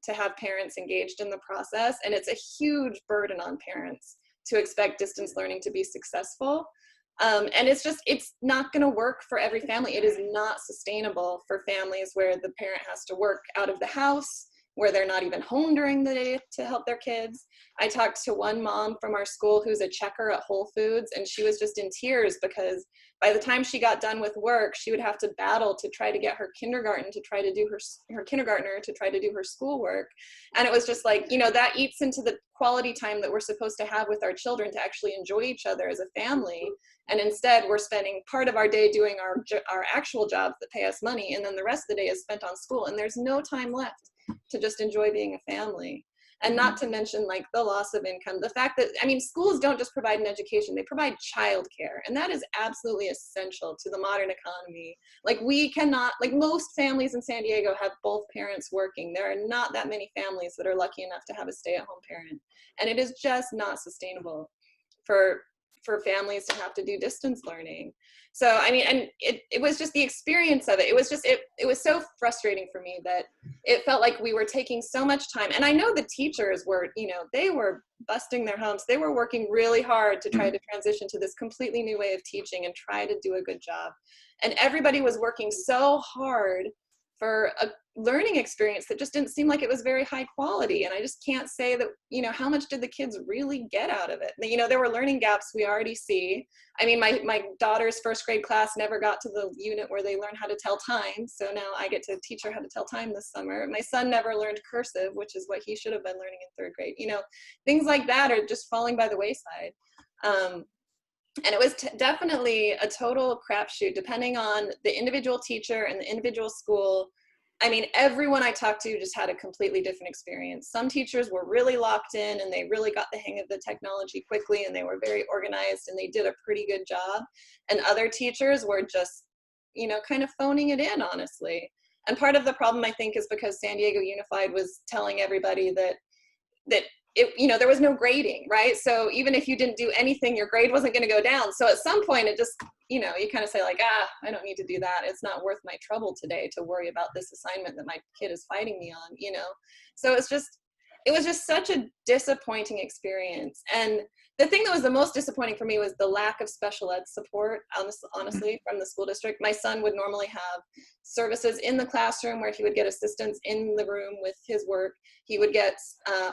to have parents engaged in the process, and it's a huge burden on parents to expect distance learning to be successful. And it's not going to work for every family. It is not sustainable for families where the parent has to work out of the house, where they're not even home during the day to help their kids. I talked to one mom from our school who's a checker at Whole Foods, and she was just in tears because by the time she got done with work, she would have to battle to try to get her kindergartner to try to do her schoolwork. And it was just like, that eats into the quality time that we're supposed to have with our children to actually enjoy each other as a family. And instead, we're spending part of our day doing our actual jobs that pay us money, and then the rest of the day is spent on school, and there's no time left to just enjoy being a family. And not to mention like the loss of income, the fact that, I mean, schools don't just provide an education, they provide childcare, and that is absolutely essential to the modern economy. Like we cannot, like most families in San Diego have both parents working. There are not that many families that are lucky enough to have a stay-at-home parent. And it is just not sustainable for families to have to do distance learning. So, I mean, and it was just the experience of it. It was just, it was so frustrating for me that it felt like we were taking so much time. And I know the teachers were, you know, they were busting their humps. They were working really hard to try to transition to this completely new way of teaching and try to do a good job. And everybody was working so hard for a learning experience that just didn't seem like it was very high quality. And I just can't say that, you know, how much did the kids really get out of it? You know, there were learning gaps we already see. I mean, my daughter's first grade class never got to the unit where they learn how to tell time. So now I get to teach her how to tell time this summer. My son never learned cursive, which is what he should have been learning in 3rd grade. You know, things like that are just falling by the wayside. And it was definitely a total crapshoot, depending on the individual teacher and the individual school. I mean, everyone I talked to just had a completely different experience. Some teachers were really locked in and they really got the hang of the technology quickly and they were very organized and they did a pretty good job. And other teachers were just, you know, kind of phoning it in, honestly. And part of the problem, I think, is because San Diego Unified was telling everybody that it, you know, there was no grading, right? So even if you didn't do anything, your grade wasn't going to go down. So at some point it just, you know, you kind of say like, I don't need to do that. It's not worth my trouble today to worry about this assignment that my kid is fighting me on, you know? So it was just such a disappointing experience. And the thing that was the most disappointing for me was the lack of special ed support, honestly, from the school district. My son would normally have services in the classroom where he would get assistance in the room with his work. He would get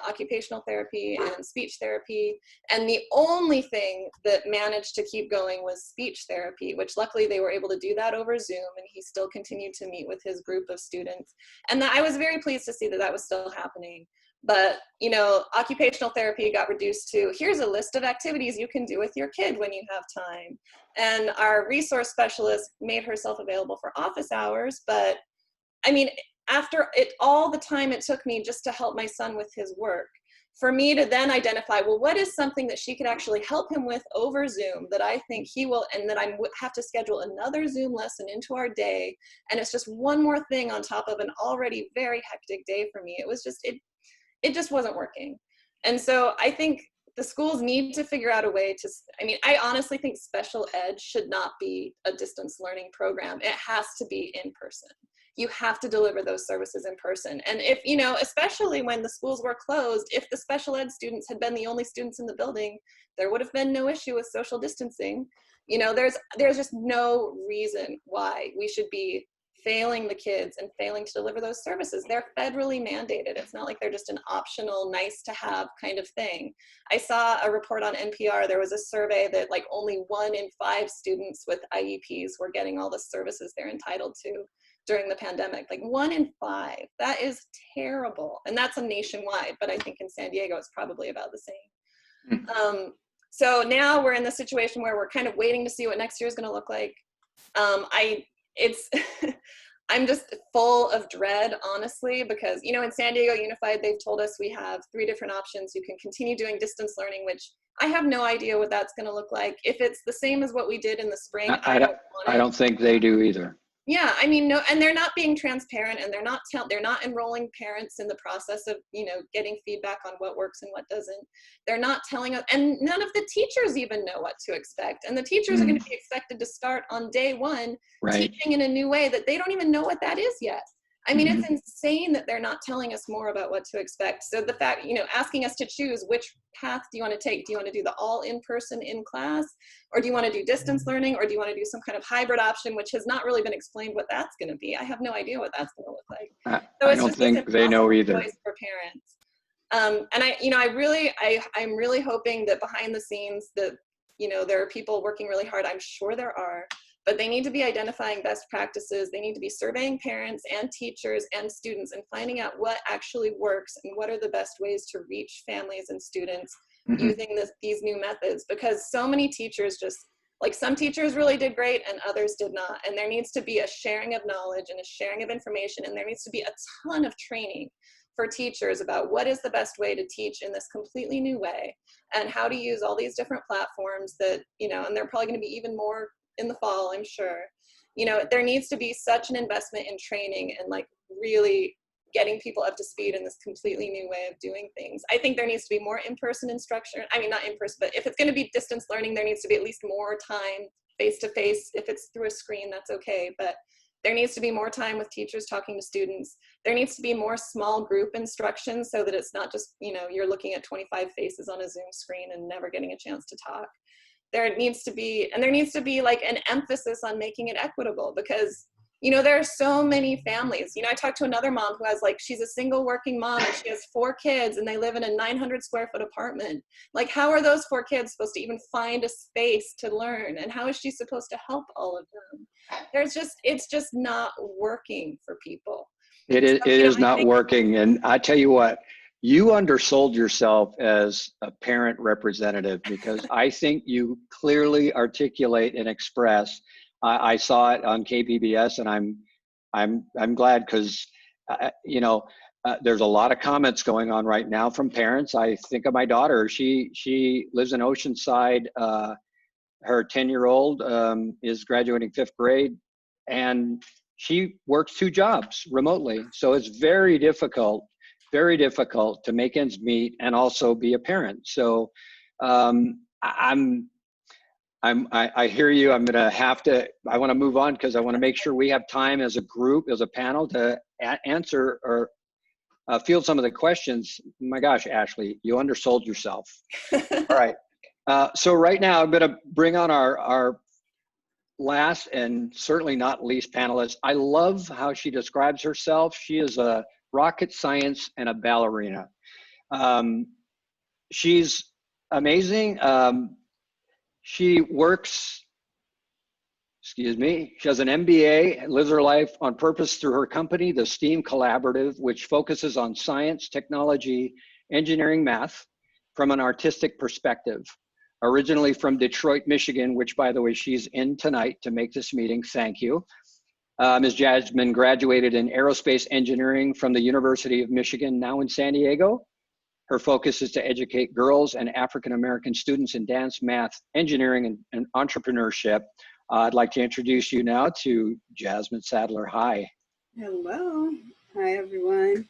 occupational therapy and speech therapy. And the only thing that managed to keep going was speech therapy, which luckily they were able to do that over Zoom, and he still continued to meet with his group of students. And I was very pleased to see that that was still happening. But, you know, occupational therapy got reduced to, here's a list of activities you can do with your kid when you have time. And our resource specialist made herself available for office hours. But I mean, after all the time it took me just to help my son with his work, for me to then identify, well, what is something that she could actually help him with over Zoom that I think he will, and that I have to schedule another Zoom lesson into our day. And it's just one more thing on top of an already very hectic day for me. It was just, it just wasn't working. And so I think the schools need to figure out a way to, I mean, I honestly think special ed should not be a distance learning program. It has to be in person. You have to deliver those services in person. And if, you know, especially when the schools were closed, if the special ed students had been the only students in the building, there would have been no issue with social distancing. You know, there's just no reason why we should be failing the kids and failing to deliver those services. They're federally mandated. It's not like they're just an optional, nice to have kind of thing. I saw a report on NPR. There was a survey that like only 1 in 5 students with IEPs were getting all the services they're entitled to during the pandemic. Like 1 in 5. That is terrible. And that's a nationwide, but I think in San Diego it's probably about the same. So now we're in the situation where we're kind of waiting to see what next year is going to look like. I'm just full of dread, honestly, because, you know, in San Diego Unified, they've told us we have 3 different options. You can continue doing distance learning, which I have no idea what that's going to look like. If it's the same as what we did in the spring, I don't think they do either. Yeah, I mean, no, and they're not being transparent, and they're not enrolling parents in the process of, you know, getting feedback on what works and what doesn't. They're not telling us, and none of the teachers even know what to expect. And the teachers are going to be expected to start on day 1 teaching in a new way that they don't even know what that is yet. I mean, it's insane that they're not telling us more about what to expect. So the fact, you know, asking us to choose which path do you want to take? Do you want to do the all in-person in class? Or do you want to do distance learning? Or do you want to do some kind of hybrid option, which has not really been explained what that's going to be? I have no idea what that's going to look like. So I don't think they know either. For parents. And I'm really hoping that behind the scenes that, you know, there are people working really hard. I'm sure there are. But they need to be identifying best practices. They need to be surveying parents and teachers and students and finding out what actually works and what are the best ways to reach families and students using these new methods. Because so many teachers just, like some teachers really did great and others did not. And there needs to be a sharing of knowledge and a sharing of information. And there needs to be a ton of training for teachers about what is the best way to teach in this completely new way, and how to use all these different platforms that, you know, and they're probably going to be even more in the fall, I'm sure. You know, there needs to be such an investment in training and like really getting people up to speed in this completely new way of doing things. I think there needs to be more in-person instruction. I mean, not in-person, but if it's going to be distance learning, there needs to be at least more time face-to-face. If it's through a screen, that's okay. But there needs to be more time with teachers talking to students. There needs to be more small group instruction so that it's not just, you know, you're looking at 25 faces on a Zoom screen and never getting a chance to talk. There needs to be like an emphasis on making it equitable, because, you know, there are so many families. You know, I talked to another mom who has like, she's a single working mom and she has 4 kids and they live in a 900 square foot apartment. Like, how are those 4 kids supposed to even find a space to learn? And how is she supposed to help all of them? It's just not working for people. It is not working. And I tell you what, you undersold yourself as a parent representative, because I think you clearly articulate and express. I saw it on KPBS, and I'm glad, because you know, there's a lot of comments going on right now from parents. I think of my daughter. She lives in Oceanside. Her 10-year-old is graduating 5th grade, and she works 2 jobs remotely. So it's very difficult to make ends meet and also be a parent. So I hear you. I'm gonna have to, I wanna move on because I wanna make sure we have time as a group, as a panel, to answer or field some of the questions. My gosh, Ashley, you undersold yourself. All right, so right now I'm gonna bring on our last and certainly not least panelist. I love how she describes herself. She is a rocket science and a ballerina. She's amazing. She works, she has an MBA, lives her life on purpose through her company, the STEAM Collaborative, which focuses on science, technology, engineering, math from an artistic perspective. Originally from Detroit, Michigan, which, by the way, she's in tonight to make this meeting. Thank you. Ms. Jasmine graduated in aerospace engineering from the University of Michigan, now in San Diego. Her focus is to educate girls and African-American students in dance, math, engineering, and entrepreneurship. I'd like to introduce you now to Jasmine Sadler. Hi. Hello. Hi, everyone.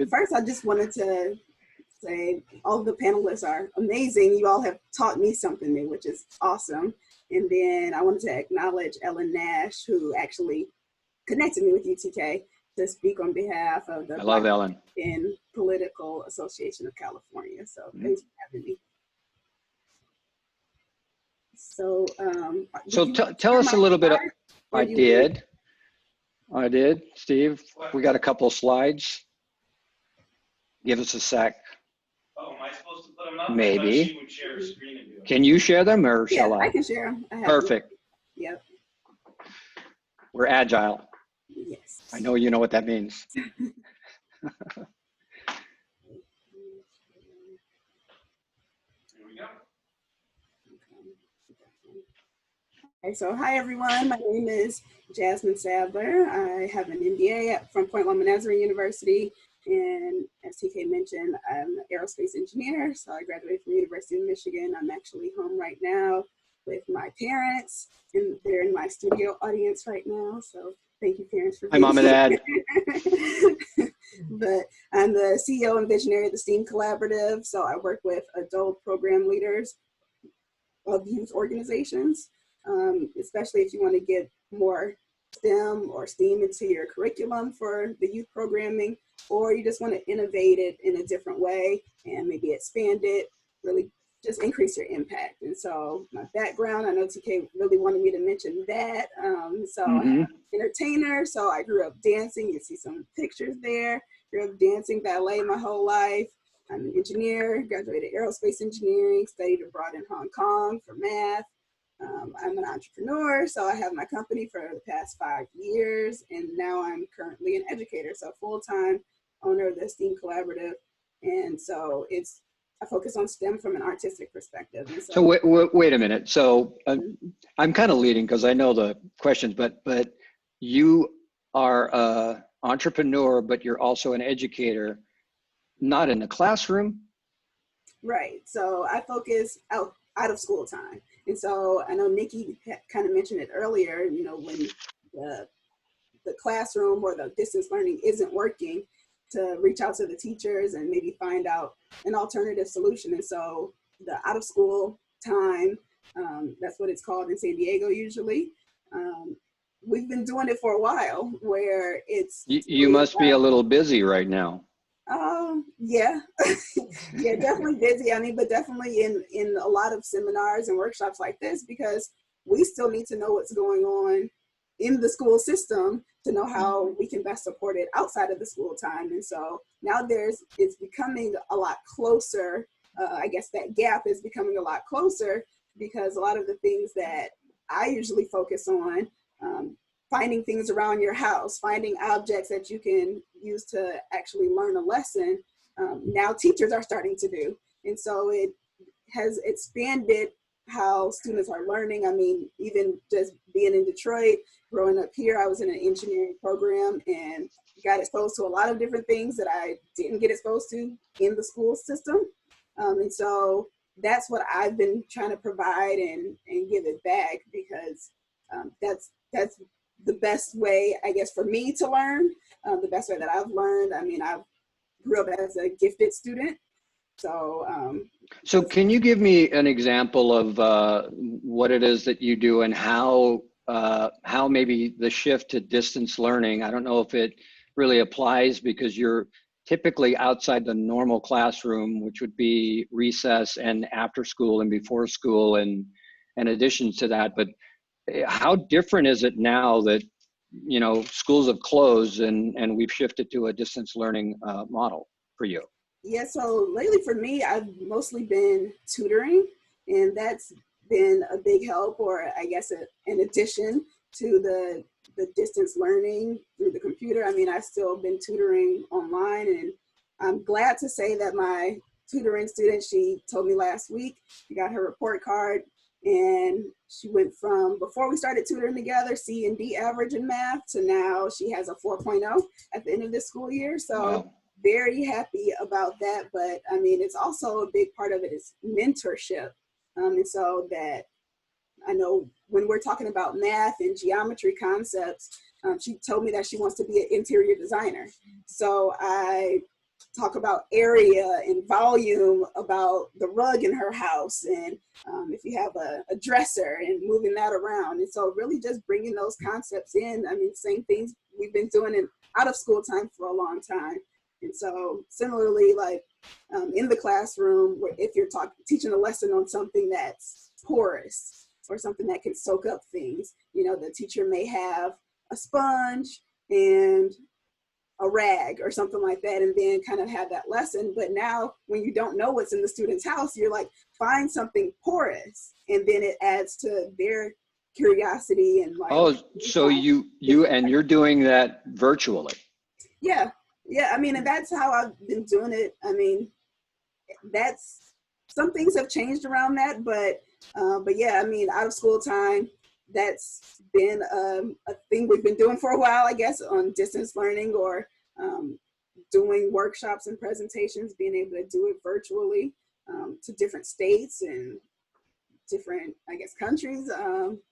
First, I just wanted to say all of the panelists are amazing. You all have taught me something new, which is awesome. And then I wanted to acknowledge Ellen Nash, who actually connected me with UTK to speak on behalf of the Black Ellen in Political Association of California. So thanks for having me. So, tell us a little bit. I did, Steve. We got a couple of slides. Give us a sec. Oh, am I supposed to put them up? Maybe. I thought she would share a screen and do it. Can you share them, or shall I? I can share them. Perfect. Yep. We're agile. Yes. I know you know what that means. Okay, so hi everyone, my name is Jasmine Sadler. I have an MBA from Point Loma Nazarene University, and as TK mentioned, I'm an aerospace engineer, so I graduated from the University of Michigan. I'm actually home right now with my parents, and they're in my studio audience right now, so thank you, parents, for being Hi, Mom and Dad. But I'm the CEO and visionary of the STEAM Collaborative, so I work with adult program leaders of youth organizations. Especially if you want to get more STEM or STEAM into your curriculum for the youth programming, or you just want to innovate it in a different way and maybe expand it, really just increase your impact. And so my background, I know TK really wanted me to mention that. So I'm an entertainer, so I grew up dancing. You see some pictures there. Grew up dancing ballet my whole life. I'm an engineer, graduated aerospace engineering, studied abroad in Hong Kong for math. I'm an entrepreneur, so I have my company for the past 5 years, and now I'm currently an educator, so full-time owner of the STEAM Collaborative. And so I focus on STEM from an artistic perspective. And so wait a minute. So I'm kind of leading because I know the questions, but you are entrepreneur, but you're also an educator, not in the classroom. Right. So I focus out of school time. And so I know Nicki kind of mentioned it earlier, you know, when the classroom or the distance learning isn't working, to reach out to the teachers and maybe find out an alternative solution. And so the out of school time, that's what it's called in San Diego usually. We've been doing it for a while where it's— You must be a little busy right now. Yeah, yeah, definitely busy. I mean, but definitely in a lot of seminars and workshops like this, because we still need to know what's going on in the school system to know how we can best support it outside of the school time. And so now it's becoming a lot closer. I guess that gap is becoming a lot closer because a lot of the things that I usually focus on, finding things around your house, finding objects that you can use to actually learn a lesson, now teachers are starting to do. And so it has expanded how students are learning. I mean, even just being in Detroit, growing up here, I was in an engineering program and got exposed to a lot of different things that I didn't get exposed to in the school system. And so that's what I've been trying to provide and give it back, because that's the best way, I guess, for me to learn, the best way that I've learned. I mean, I grew up as a gifted student. So, so can you give me an example of what it is that you do and how maybe the shift to distance learning, I don't know if it really applies because you're typically outside the normal classroom, which would be recess and after school and before school and additions to that. But how different is it now that, you know, schools have closed and we've shifted to a distance learning model for you? Yeah, so lately for me, I've mostly been tutoring, and that's been a big help, or I guess an addition to the distance learning through the computer. I mean, I've still been tutoring online, and I'm glad to say that my tutoring student, she told me last week, she got her report card, and she went from, before we started tutoring together, C and D average in math, to now she has a 4.0 at the end of this school year. So. Wow. Very happy about that. But I mean, it's also a big part of it is mentorship. And so that I know when we're talking about math and geometry concepts, she told me that she wants to be an interior designer. So I talk about area and volume, about the rug in her house, and if you have a dresser and moving that around. And so really just bringing those concepts in. I mean, same things we've been doing in out of school time for a long time. And so similarly, like in the classroom, where if you're teaching a lesson on something that's porous or something that can soak up things, you know, the teacher may have a sponge and a rag or something like that, and then kind of have that lesson. But now when you don't know what's in the student's house, you're like, find something porous, and then it adds to their curiosity and like. Oh, so you're doing that virtually? Yeah. Yeah, I mean, and that's how I've been doing it. I mean, some things have changed around that, but yeah, I mean, out of school time, that's been a thing we've been doing for a while, I guess, on distance learning or doing workshops and presentations, being able to do it virtually to different states and different, I guess, countries.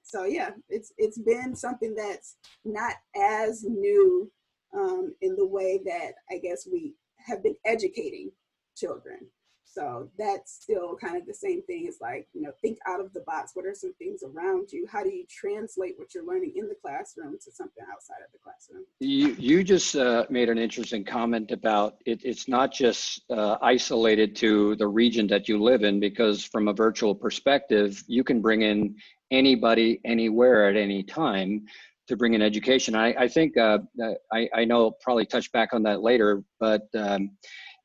So yeah, it's been something that's not as new in the way that I guess we have been educating children. So that's still kind of the same thing. It's like, you know, think out of the box. What are some things around you? How do you translate what you're learning in the classroom to something outside of the classroom? You just made an interesting comment about it's not just isolated to the region that you live in, because from a virtual perspective, you can bring in anybody, anywhere, at any time to bring in education. I think, I know I'll probably touch back on that later, but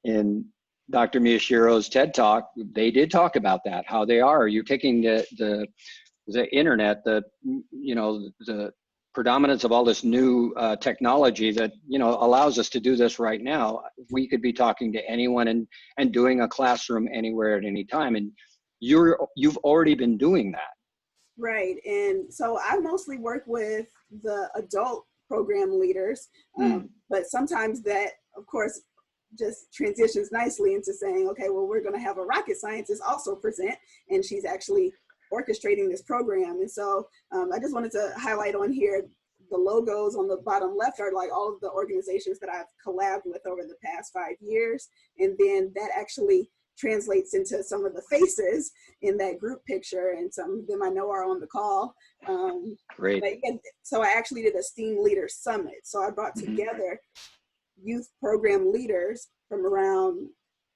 in Dr. Miyashiro's TED Talk, they did talk about that, how you're taking the internet, the predominance of all this new technology that, you know, allows us to do this right now. We could be talking to anyone and doing a classroom anywhere at any time. And you've already been doing that. Right. And so I mostly work with the adult program leaders. But sometimes that, of course, just transitions nicely into saying, okay, well, we're going to have a rocket scientist also present, and she's actually orchestrating this program. And so I just wanted to highlight on here, the logos on the bottom left are like all of the organizations that I've collabed with over the past 5 years. And then that actually translates into some of the faces in that group picture, and some of them I know are on the call. Great. But again, so I actually did a STEAM Leader Summit. So I brought together youth program leaders from around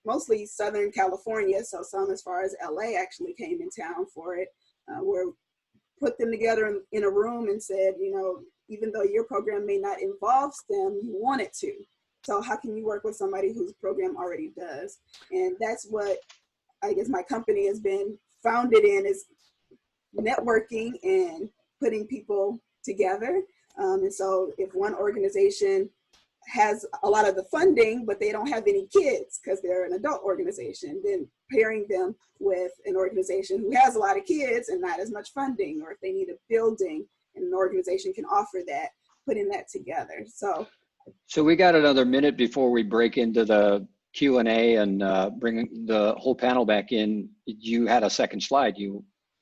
mostly Southern California, so some as far as LA actually came in town for it. Where put them together in a room and said, you know, even though your program may not involve STEM, you want it to. So how can you work with somebody whose program already does? And that's what I guess my company has been founded in, is networking and putting people together. And so if one organization has a lot of the funding, but they don't have any kids because they're an adult organization, then pairing them with an organization who has a lot of kids and not as much funding, or if they need a building and an organization can offer that, putting that together. So we got another minute before we break into the Q&A and bring the whole panel back in. You had a second slide.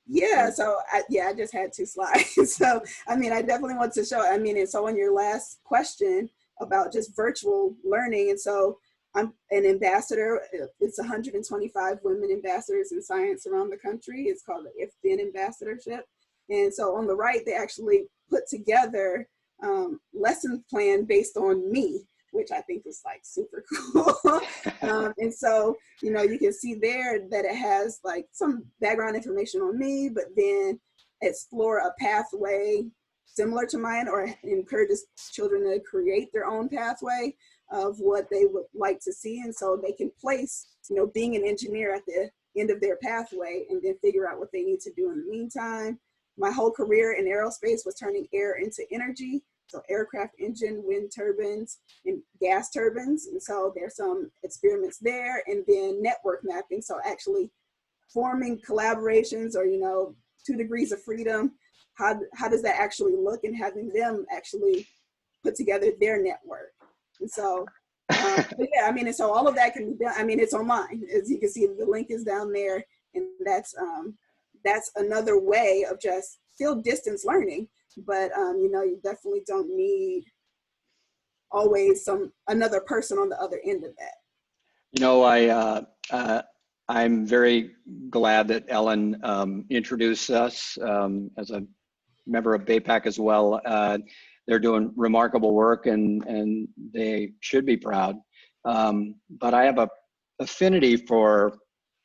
Yeah, so I just had 2 slides. So, I mean, I definitely want to show, I mean, and so on your last question about just virtual learning, and so I'm an ambassador. It's 125 women ambassadors in science around the country. It's called the If Then Ambassadorship. And so on the right, they actually put together lesson plan based on me, which I think is like super cool. And so, you know, you can see there that it has like some background information on me, but then explore a pathway similar to mine, or encourages children to create their own pathway of what they would like to see. And so they can place, you know, being an engineer at the end of their pathway, and then figure out what they need to do in the meantime. My whole career in aerospace was turning air into energy. So aircraft engine, wind turbines, and gas turbines. And so there's some experiments there. And then network mapping. So actually forming collaborations, or, you know, 2 degrees of freedom. How does that actually look, and having them actually put together their network. And so, but yeah, I mean, and so all of that can be done. I mean, it's online. As you can see, the link is down there. And that's another way of just still distance learning. But, you know, you definitely don't need always another person on the other end of that. You know, I'm very glad that Ellen introduced us as a member of BAPAC as well. They're doing remarkable work, and they should be proud. But I have a affinity for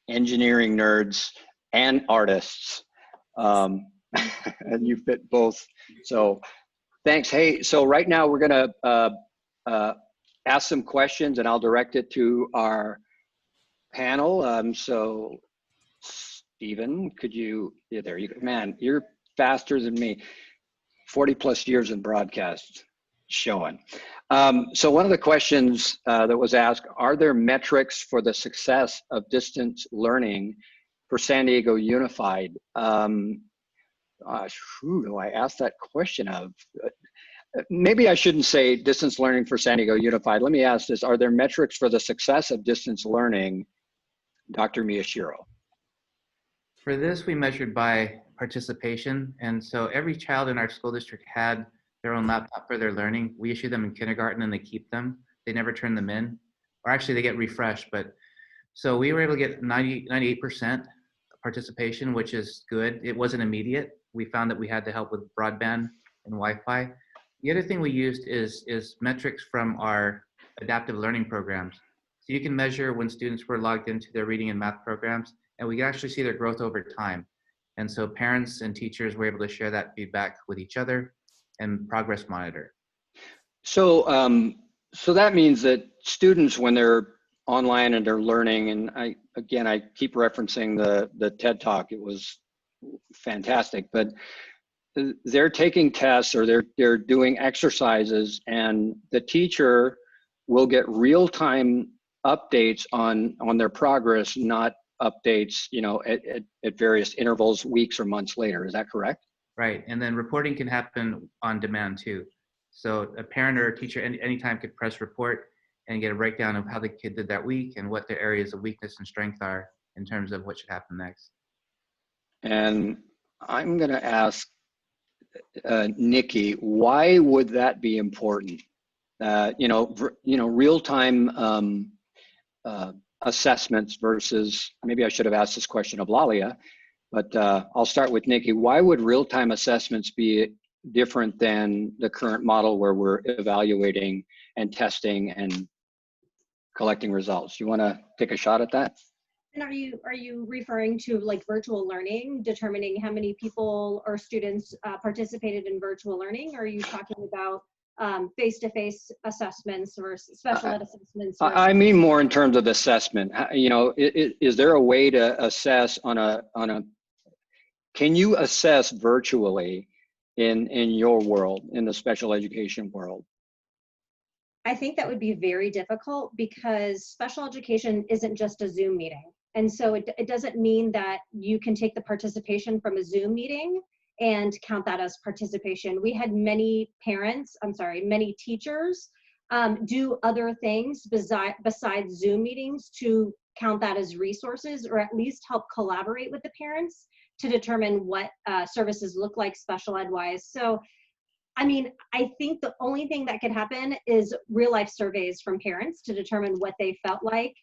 engineering nerds and artists. And you fit both. So thanks. Hey, so right now we're gonna ask some questions, and I'll direct it to our panel. So Stephen, could you, yeah, there you go. Man, you're faster than me. 40 plus years in broadcast showing. So one of the questions that was asked, are there metrics for the success of distance learning for San Diego Unified? Who do I ask that question of? Maybe I shouldn't say distance learning for San Diego Unified. Let me ask this, are there metrics for the success of distance learning, Dr. Miyashiro? For this, we measured by participation. And so every child in our school district had their own laptop for their learning. We issue them in kindergarten and they keep them. They never turn them in, or actually they get refreshed. But so we were able to get 98% participation, which is good. It wasn't immediate. We found that we had to help with broadband and Wi-Fi. The other thing we used is metrics from our adaptive learning programs. So you can measure when students were logged into their reading and math programs, and we can actually see their growth over time. And so parents and teachers were able to share that feedback with each other and progress monitor. So, so that means that students, when they're online and they're learning, and I keep referencing the TED Talk, it was fantastic, but they're taking tests or they're doing exercises, and the teacher will get real-time updates on their progress, not updates, you know, at various intervals, weeks or months later. Is that correct? Right, and then reporting can happen on demand too. So a parent or a teacher anytime could press report and get a breakdown of how the kid did that week and what their areas of weakness and strength are in terms of what should happen next. And I'm going to ask Nicki, why would that be important? Real-time assessments versus, maybe I should have asked this question of Lallia, but I'll start with Nicki. Why would real-time assessments be different than the current model where we're evaluating and testing and collecting results? You want to take a shot at that? And are you referring to like virtual learning, determining how many people or students participated in virtual learning? Or are you talking about face-to-face assessments versus special ed assessments? I mean more in terms of assessment. Is there a way to assess can you assess virtually in your world, in the special education world? I think that would be very difficult because special education isn't just a Zoom meeting. And so it doesn't mean that you can take the participation from a Zoom meeting and count that as participation. We had many teachers do other things besides Zoom meetings to count that as resources, or at least help collaborate with the parents to determine what services look like special ed wise. So, I mean, I think the only thing that could happen is real life surveys from parents to determine what they felt like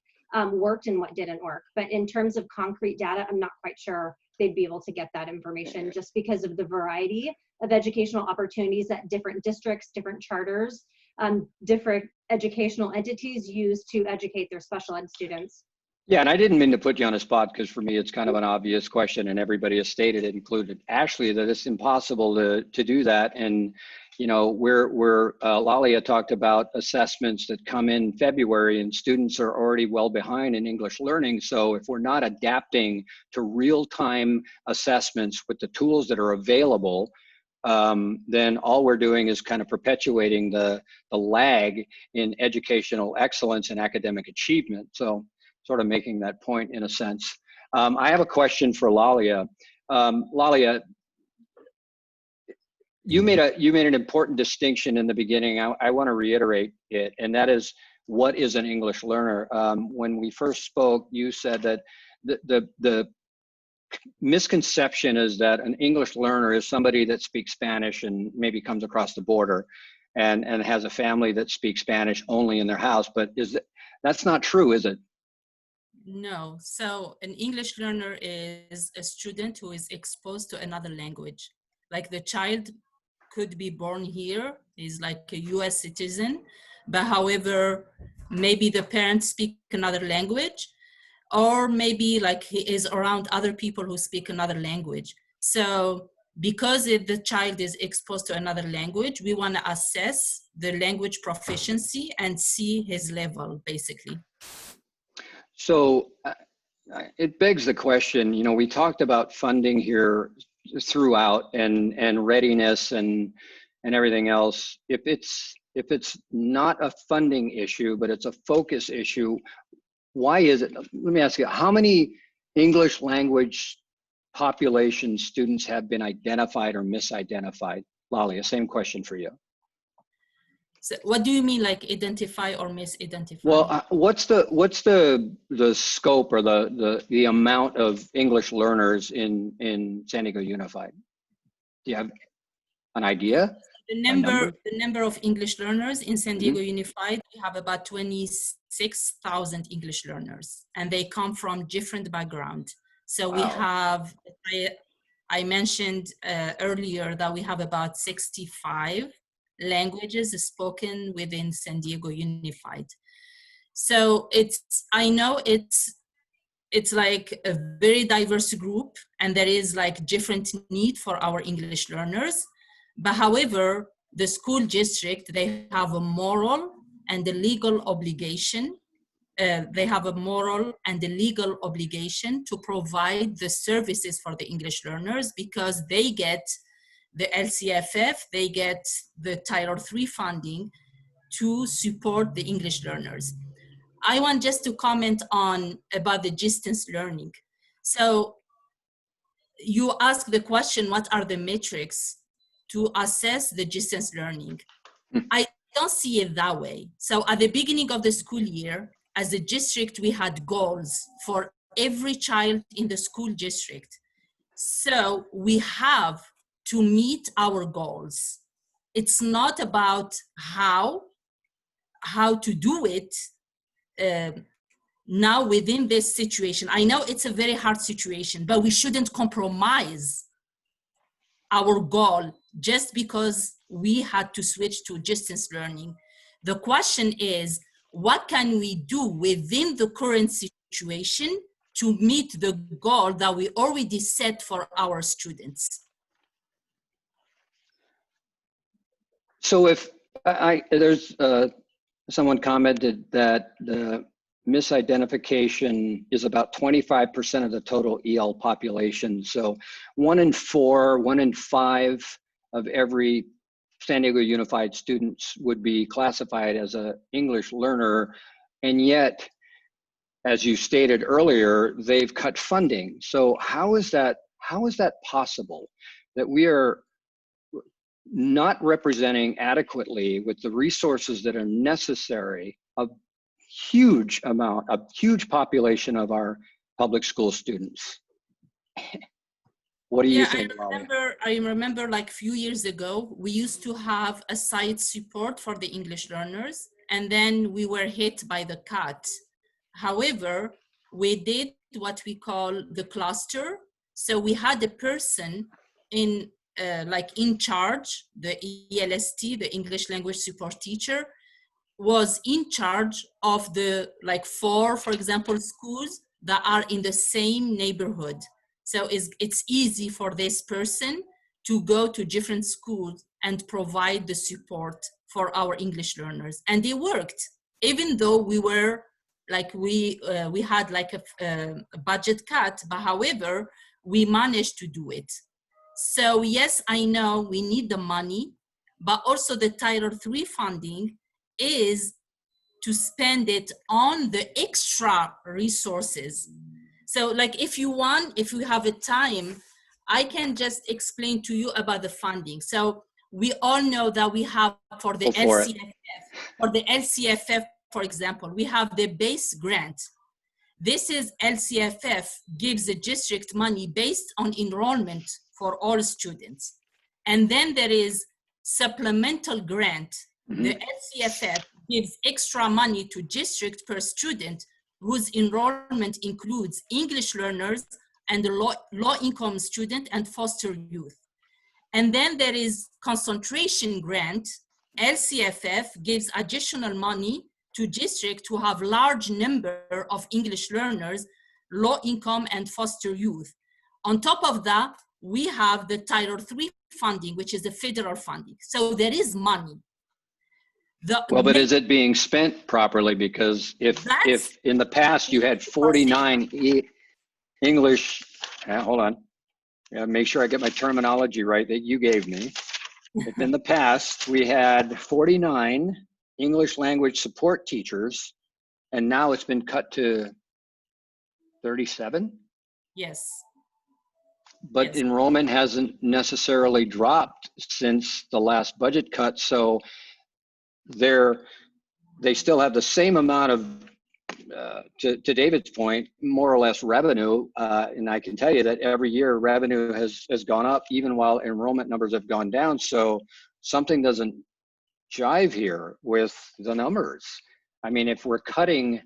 worked and what didn't work. But in terms of concrete data, I'm not quite sure they'd be able to get that information just because of the variety of educational opportunities that different districts, different charters, different educational entities use to educate their special ed students. Yeah, and I didn't mean to put you on a spot because for me it's kind of an obvious question, and everybody has stated it, included Ashley, that it's impossible to do that. And Lallia talked about assessments that come in February, and students are already well behind in English learning. So if we're not adapting to real-time assessments with the tools that are available, then all we're doing is kind of perpetuating the lag in educational excellence and academic achievement. So sort of making that point in a sense. I have a question for Lallia. Lallia, you made an important distinction in the beginning. I want to reiterate it, and that is, what is an English learner? When we first spoke, you said that the misconception is that an English learner is somebody that speaks Spanish and maybe comes across the border and has a family that speaks Spanish only in their house. But that's not true, is it? No. So an English learner is a student who is exposed to another language. Like the child could be born here, is like a US citizen, but however, maybe the parents speak another language, or maybe like he is around other people who speak another language. So because the child is exposed to another language, we want to assess the language proficiency and see his level, basically. So it begs the question, we talked about funding here throughout and readiness and everything else. If it's not a funding issue, but it's a focus issue, why is it? Let me ask you, how many English language population students have been identified or misidentified? Lallia, same question for you. So what do you mean, like identify or misidentify? Well, what's the scope or the amount of English learners in San Diego Unified? Do you have an idea? The number of English learners in San Diego Unified, we have about 26,000 English learners, and they come from different backgrounds. So we have, I mentioned earlier that we have about 65 languages spoken within San Diego Unified. So I know it's like a very diverse group, and there is like different need for our English learners. But however, the school district, they have a moral and a legal obligation. They have a moral and a legal obligation to provide the services for the English learners, because they get the LCFF, they get the Title III funding to support the English learners. I want just to comment about the distance learning. So you ask the question, what are the metrics to assess the distance learning? I don't see it that way. So at the beginning of the school year, as a district, we had goals for every child in the school district. So we have to meet our goals. It's not about how to do it now within this situation. I know it's a very hard situation, but we shouldn't compromise our goal just because we had to switch to distance learning. The question is, what can we do within the current situation to meet the goal that we already set for our students? So if there's someone commented that the misidentification is about 25% of the total EL population. So 1 in 4, 1 in 5 of every San Diego Unified students would be classified as an English learner. And yet, as you stated earlier, they've cut funding. So how is that possible that we are not representing adequately with the resources that are necessary a huge population of our public school students? What do you think, Lallia? I remember like a few years ago, we used to have a site support for the English learners, and then we were hit by the cut. However, we did what we call the cluster. So we had a person in charge, the ELST, the English language support teacher, was in charge of the 4, for example, schools that are in the same neighborhood. So it's easy for this person to go to different schools and provide the support for our English learners. And it worked, even though we were we had a budget cut, but however, we managed to do it. So yes, I know we need the money, but also the Title III funding is to spend it on the extra resources. So if you have a time, I can just explain to you about the funding. So we all know that we have for the LCFF, for example, we have the base grant. This is LCFF gives the district money based on enrollment for all students. And then there is supplemental grant. Mm-hmm. The LCFF gives extra money to district per student whose enrollment includes English learners and low-income student and foster youth. And then there is concentration grant. LCFF gives additional money to districts who have large number of English learners, low income and foster youth. On top of that, we have the Title III funding, which is the federal funding. So there is money. But is it being spent properly? Because if in the past you had 49 English, hold on, make sure I get my terminology right that you gave me. If in the past we had 49 English language support teachers, and now it's been cut to 37? Yes. But yes, enrollment hasn't necessarily dropped since the last budget cut, so they still have the same amount of, to David's point, more or less revenue, and I can tell you that every year revenue has gone up even while enrollment numbers have gone down, so something doesn't jive here with the numbers. I mean, if we're cutting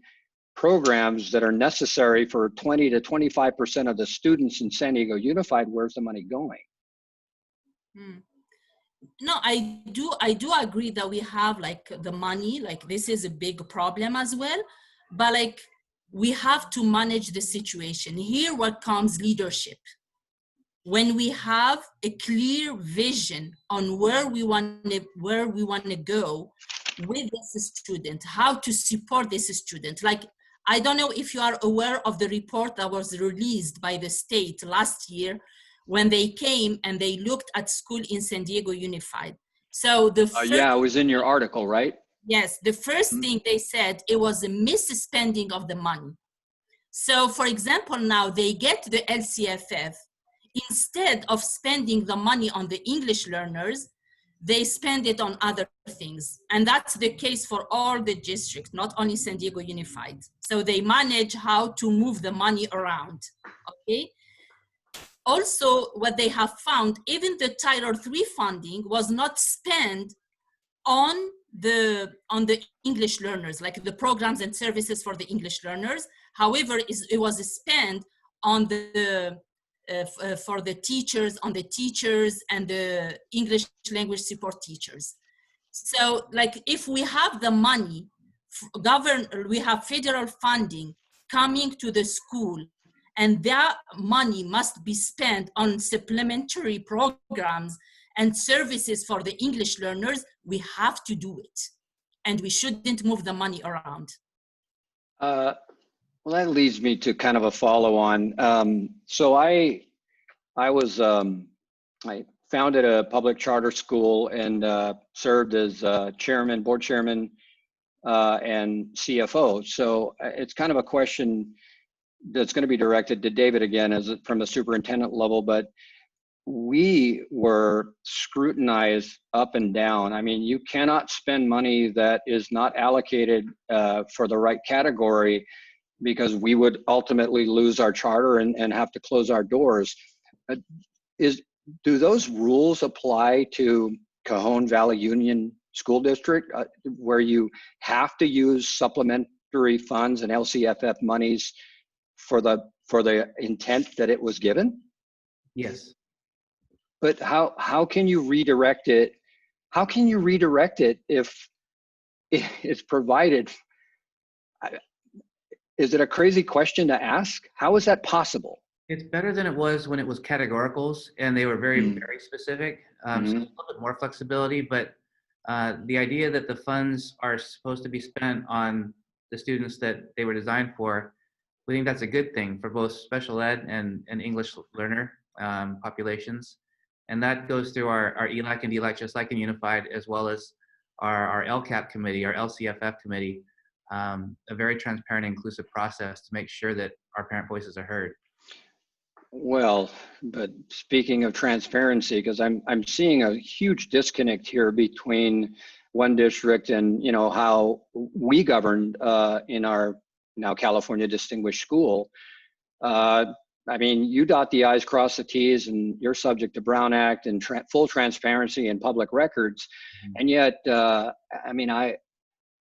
programs that are necessary for 20 to 25% of the students in San Diego Unified, where's the money going? No, I do agree that we have the money, this is a big problem as well, but we have to manage the situation. Here what comes leadership. When we have a clear vision on where we want to go with this student, how to support this student. I don't know if you are aware of the report that was released by the state last year when they came and they looked at school in San Diego Unified. So yeah, it was in your article, right? Yes, the first thing they said, it was a misspending of the money. So for example, now they get the LCFF. Instead of spending the money on the English learners, they spend it on other things. And that's the case for all the districts, not only San Diego Unified. So they manage how to move the money around, okay? Also, what they have found, even the Title III funding was not spent on the English learners, like the programs and services for the English learners. However, it was spent on the for the teachers, on the teachers and the English language support teachers. So like if we have the money, we have federal funding coming to the school, and that money must be spent on supplementary programs and services for the English learners, we have to do it. And we shouldn't move the money around. Well, that leads me to kind of a follow-on. So I founded a public charter school and served as chairman, board chairman, and CFO. So it's kind of a question that's going to be directed to David again, as from the superintendent level, but we were scrutinized up and down. I mean, you cannot spend money that is not allocated for the right category, because we would ultimately lose our charter and have to close our doors. Do those rules apply to Cajon Valley Union School District, where you have to use supplementary funds and LCFF monies for the intent that it was given? Yes. But how can you redirect it? How can you redirect it if it's provided? Is it a crazy question to ask? How is that possible? It's better than it was when it was categoricals and they were very specific. So there's a little bit more flexibility, but the idea that the funds are supposed to be spent on the students that they were designed for, we think that's a good thing for both special ed and English learner populations. And that goes through our ELAC and DLAC, just like in Unified, as well as our LCAP committee, our LCFF committee, a very transparent and inclusive process to make sure that our parent voices are heard. Well, but speaking of transparency, because I'm seeing a huge disconnect here between one district and how we governed in our now California Distinguished School. I mean, you dot the I's, cross the T's, and you're subject to Brown Act and full transparency and public records. And yet, I mean,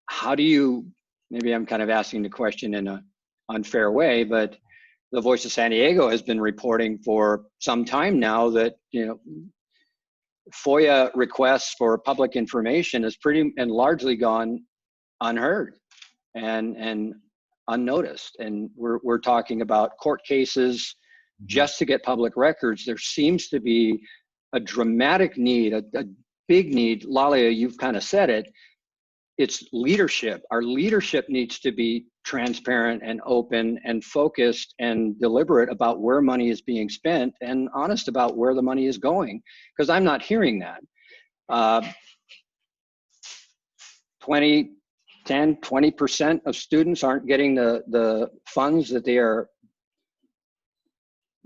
how do you, maybe I'm kind of asking the question in an unfair way, but the Voice of San Diego has been reporting for some time now that, FOIA requests for public information has pretty and largely gone unheard and unnoticed. And we're talking about court cases just to get public records. There seems to be a dramatic need, a big need. Lallia, you've kind of said it. It's leadership. Our leadership needs to be transparent and open and focused and deliberate about where money is being spent and honest about where the money is going, because I'm not hearing that. 20% of students aren't getting the funds that they are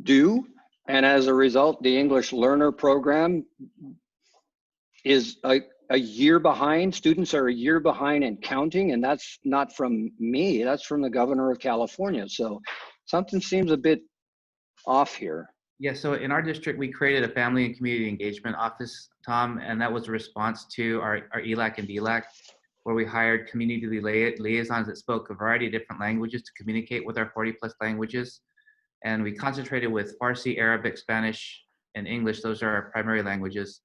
due. And as a result, the English Learner Program is a year behind. Students are a year behind and counting, and that's not from me, that's from the governor of California. So something seems a bit off here. Yeah, so in our district, we created a family and community engagement office, Tom, and that was a response to our ELAC and DLAC, where we hired community liaisons that spoke a variety of different languages to communicate with our 40+ languages. And we concentrated with Farsi, Arabic, Spanish, and English. Those are our primary languages.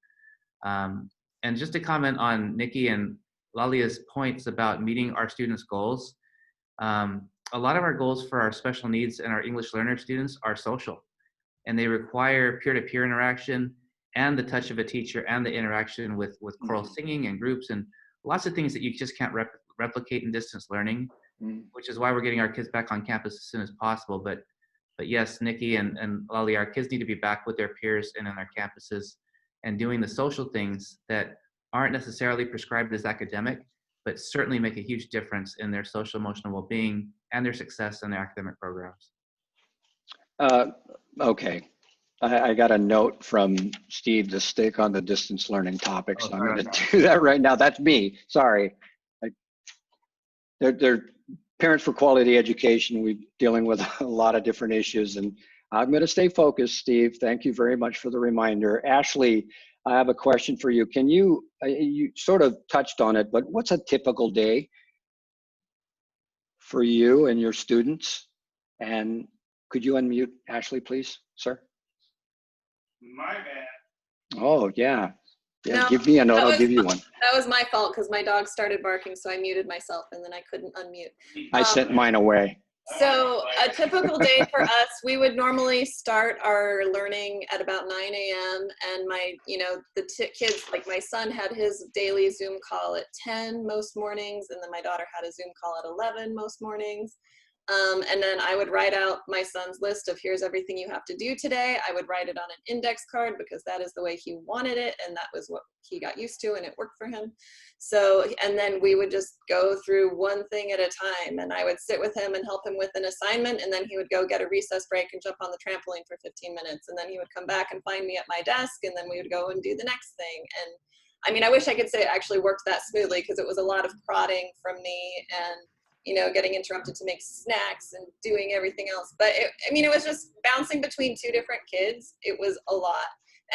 And just to comment on Nicki and Lallia's points about meeting our students' goals, a lot of our goals for our special needs and our English learner students are social, and they require peer-to-peer interaction and the touch of a teacher and the interaction with choral singing and groups and lots of things that you just can't replicate in distance learning, which is why we're getting our kids back on campus as soon as possible. But yes, Nicki and Lallia, our kids need to be back with their peers and in their campuses and doing the social things that aren't necessarily prescribed as academic, but certainly make a huge difference in their social emotional well-being and their success in their academic programs. Okay. I got a note from Steve to stick on the distance learning topic, so I'm sorry going about to do that right now. That's me. Sorry. They're Parents for Quality Education. We're dealing with a lot of different issues, and I'm going to stay focused, Steve. Thank you very much for the reminder. Ashley, I have a question for you. Can you sort of touched on it, but what's a typical day for you and your students? And could you unmute Ashley, please, sir? My bad. Oh, yeah. Yeah, No, give me a note, I'll was- give you one. That was my fault because my dog started barking, so I muted myself and then I couldn't unmute. I sent mine away. So a typical day for us, we would normally start our learning at about 9 a.m. and the kids, like my son had his daily Zoom call at 10 most mornings, and then my daughter had a Zoom call at 11 most mornings. And then I would write out my son's list of here's everything you have to do today. I would write it on an index card because that is the way he wanted it, and that was what he got used to, and it worked for him. So, and then we would just go through one thing at a time, and I would sit with him and help him with an assignment, and then he would go get a recess break and jump on the trampoline for 15 minutes, and then he would come back and find me at my desk, and then we would go and do the next thing. And I mean, I wish I could say it actually worked that smoothly because it was a lot of prodding from me and getting interrupted to make snacks and doing everything else. But it was just bouncing between two different kids. It was a lot.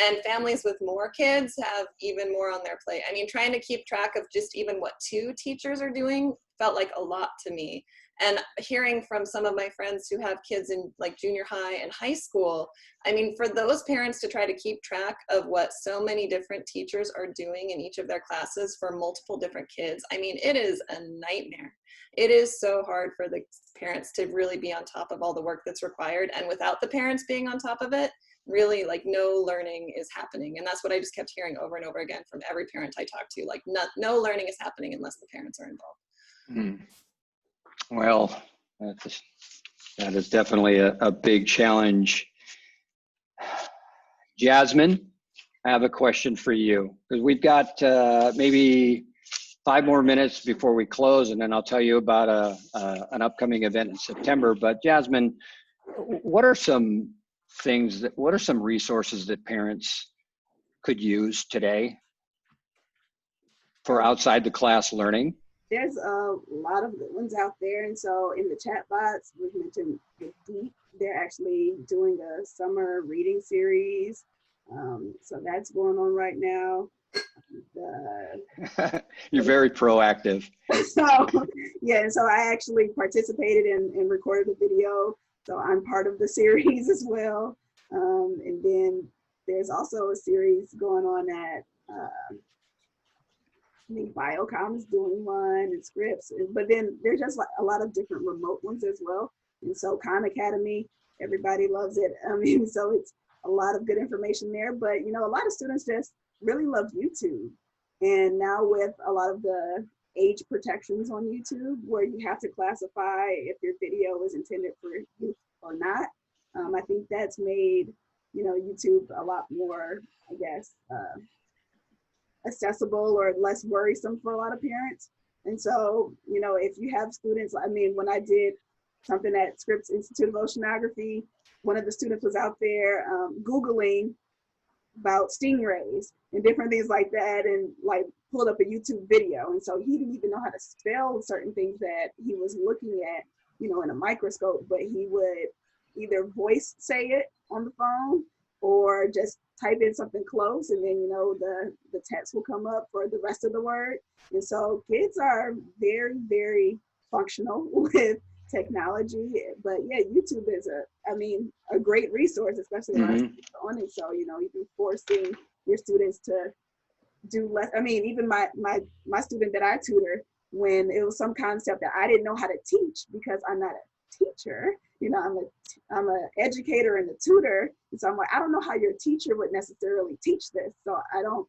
And families with more kids have even more on their plate. I mean, trying to keep track of just even what two teachers are doing felt like a lot to me. And hearing from some of my friends who have kids in like junior high and high school, I mean, for those parents to try to keep track of what so many different teachers are doing in each of their classes for multiple different kids, I mean, it is a nightmare. It is so hard for the parents to really be on top of all the work that's required. And without the parents being on top of it, really like no learning is happening. And that's what I just kept hearing over and over again from every parent I talked to, like no learning is happening unless the parents are involved. Hmm. Well, that is definitely a big challenge. Jasmine, I have a question for you because we've got maybe 5 more minutes before we close, and then I'll tell you about an upcoming event in September. But Jasmine, what are some resources that parents could use today for outside the class learning? There's a lot of good ones out there. And so in the chat box, we mentioned Deep. They're actually doing a summer reading series. So that's going on right now. You're very proactive. So, yeah, and so I actually participated and recorded a video. So I'm part of the series as well. And then there's also a series going on at I think Biocom is doing one and Scripps, but then there's just like a lot of different remote ones as well. And so Khan Academy, everybody loves it. I mean, so it's a lot of good information there, but a lot of students just really love YouTube. And now with a lot of the age protections on YouTube, where you have to classify if your video is intended for youth or not, I think that's made, YouTube a lot more, I guess, accessible or less worrisome for a lot of parents. And so, if you have students, I mean, when I did something at Scripps Institute of Oceanography, one of the students was out there Googling about stingrays and different things like that, and like pulled up a YouTube video. And so he didn't even know how to spell certain things that he was looking at, in a microscope, but he would either voice say it on the phone or just type in something close, and then the text will come up for the rest of the word. And so kids are very, very functional with technology. But yeah, YouTube is a great resource, especially on it. So even forcing your students to do less. I mean, even my student that I tutor, when it was some concept that I didn't know how to teach because I'm not a teacher, I'm an educator and a tutor. And so I'm like, I don't know how your teacher would necessarily teach this. So I don't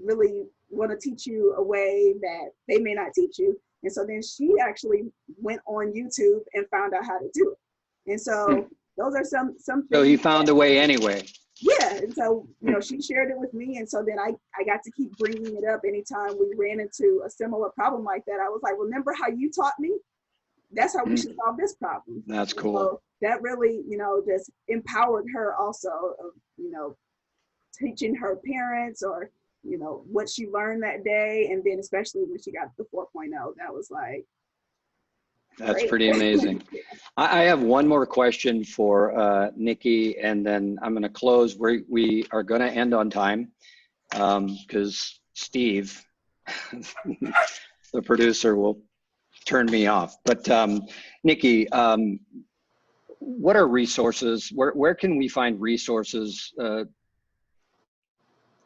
really want to teach you a way that they may not teach you. And so then she actually went on YouTube and found out how to do it. And so those are some things. So you found a way anyway. Yeah, and so she shared it with me, and so then I got to keep bringing it up anytime we ran into a similar problem like that. I was like, remember how you taught me? That's how we should solve this problem. That's cool. So that really, you know, just empowered her also of, you know, teaching her parents or, you know, what she learned that day. And then especially when she got the 4.0, that was like, that's great. pretty amazing. I have one more question for Nicki, and then I'm going to close. We are going to end on time because Steve, the producer, will turn me off. But Nicki, what are resources? Where can we find resources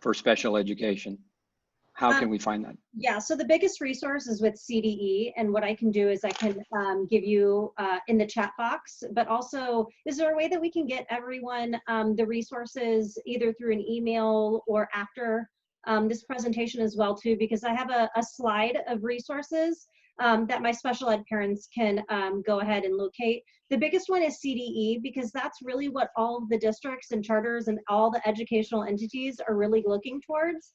for special education? How can we find that? Yeah, so the biggest resource is with CDE, and what I can do is I can give you in the chat box, but also, is there a way that we can get everyone the resources either through an email or after this presentation as well too, because I have a slide of resources that my special ed parents can go ahead and locate. The biggest one is CDE, because that's really what all of the districts and charters and all the educational entities are really looking towards.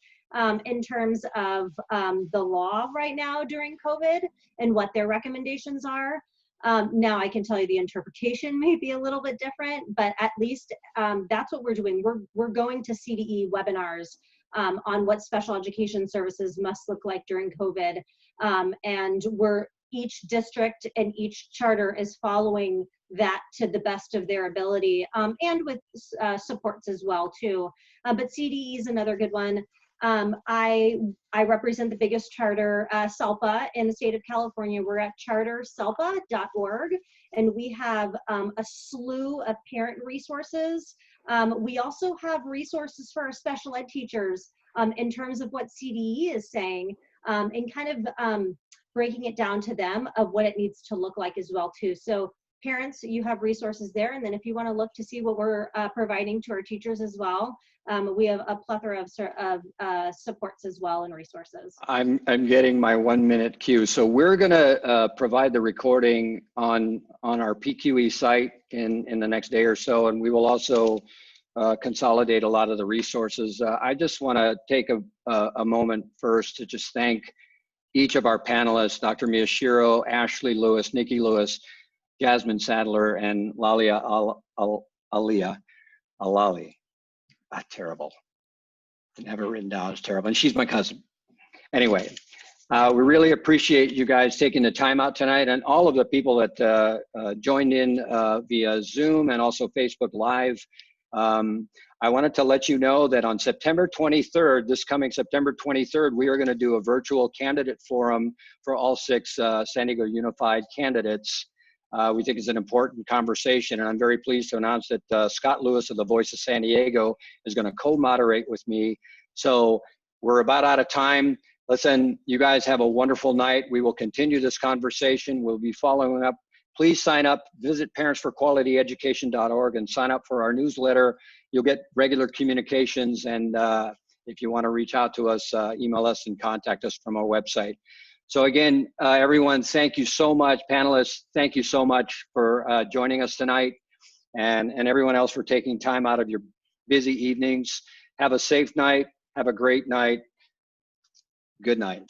In terms of the law right now during COVID and what their recommendations are. Now I can tell you the interpretation may be a little bit different, but at least that's what we're doing. We're going to CDE webinars on what special education services must look like during COVID. And each district and each charter is following that to the best of their ability, and with supports as well too. But CDE is another good one. I represent the biggest charter, SELPA, in the state of California. We're at charterselpa.org, and we have a slew of parent resources. We also have resources for our special ed teachers in terms of what CDE is saying, and kind of breaking it down to them of what it needs to look like as well too. So parents, you have resources there, and then if you want to look to see what we're providing to our teachers as well, we have a plethora of supports as well and resources. I'm getting my 1 minute cue. So we're going to provide the recording on our PQE site in the next day or so, and we will also consolidate a lot of the resources. I just want to take a moment first to just thank each of our panelists, Dr. Miyashiro, Ashley Lewis, Nicki Lewis, Jasmine Sadler, and Lallia Allali. Terrible. Never written down. It's terrible. And she's my cousin. Anyway, we really appreciate you guys taking the time out tonight, and all of the people that joined in via Zoom and also Facebook Live. I wanted to let you know that on September 23rd, this coming September 23rd, we are going to do a virtual candidate forum for all 6 San Diego Unified candidates. We think it's an important conversation, and I'm very pleased to announce that Scott Lewis of the Voice of San Diego is going to co-moderate with me. So we're about out of time. Listen, you guys have a wonderful night. We will continue this conversation. We'll be following up. Please sign up, visit parentsforqualityeducation.org and sign up for our newsletter. You'll get regular communications, and if you want to reach out to us, email us and contact us from our website. So again, everyone, thank you so much. Panelists, thank you so much for joining us tonight, and everyone else for taking time out of your busy evenings. Have a safe night. Have a great night. Good night.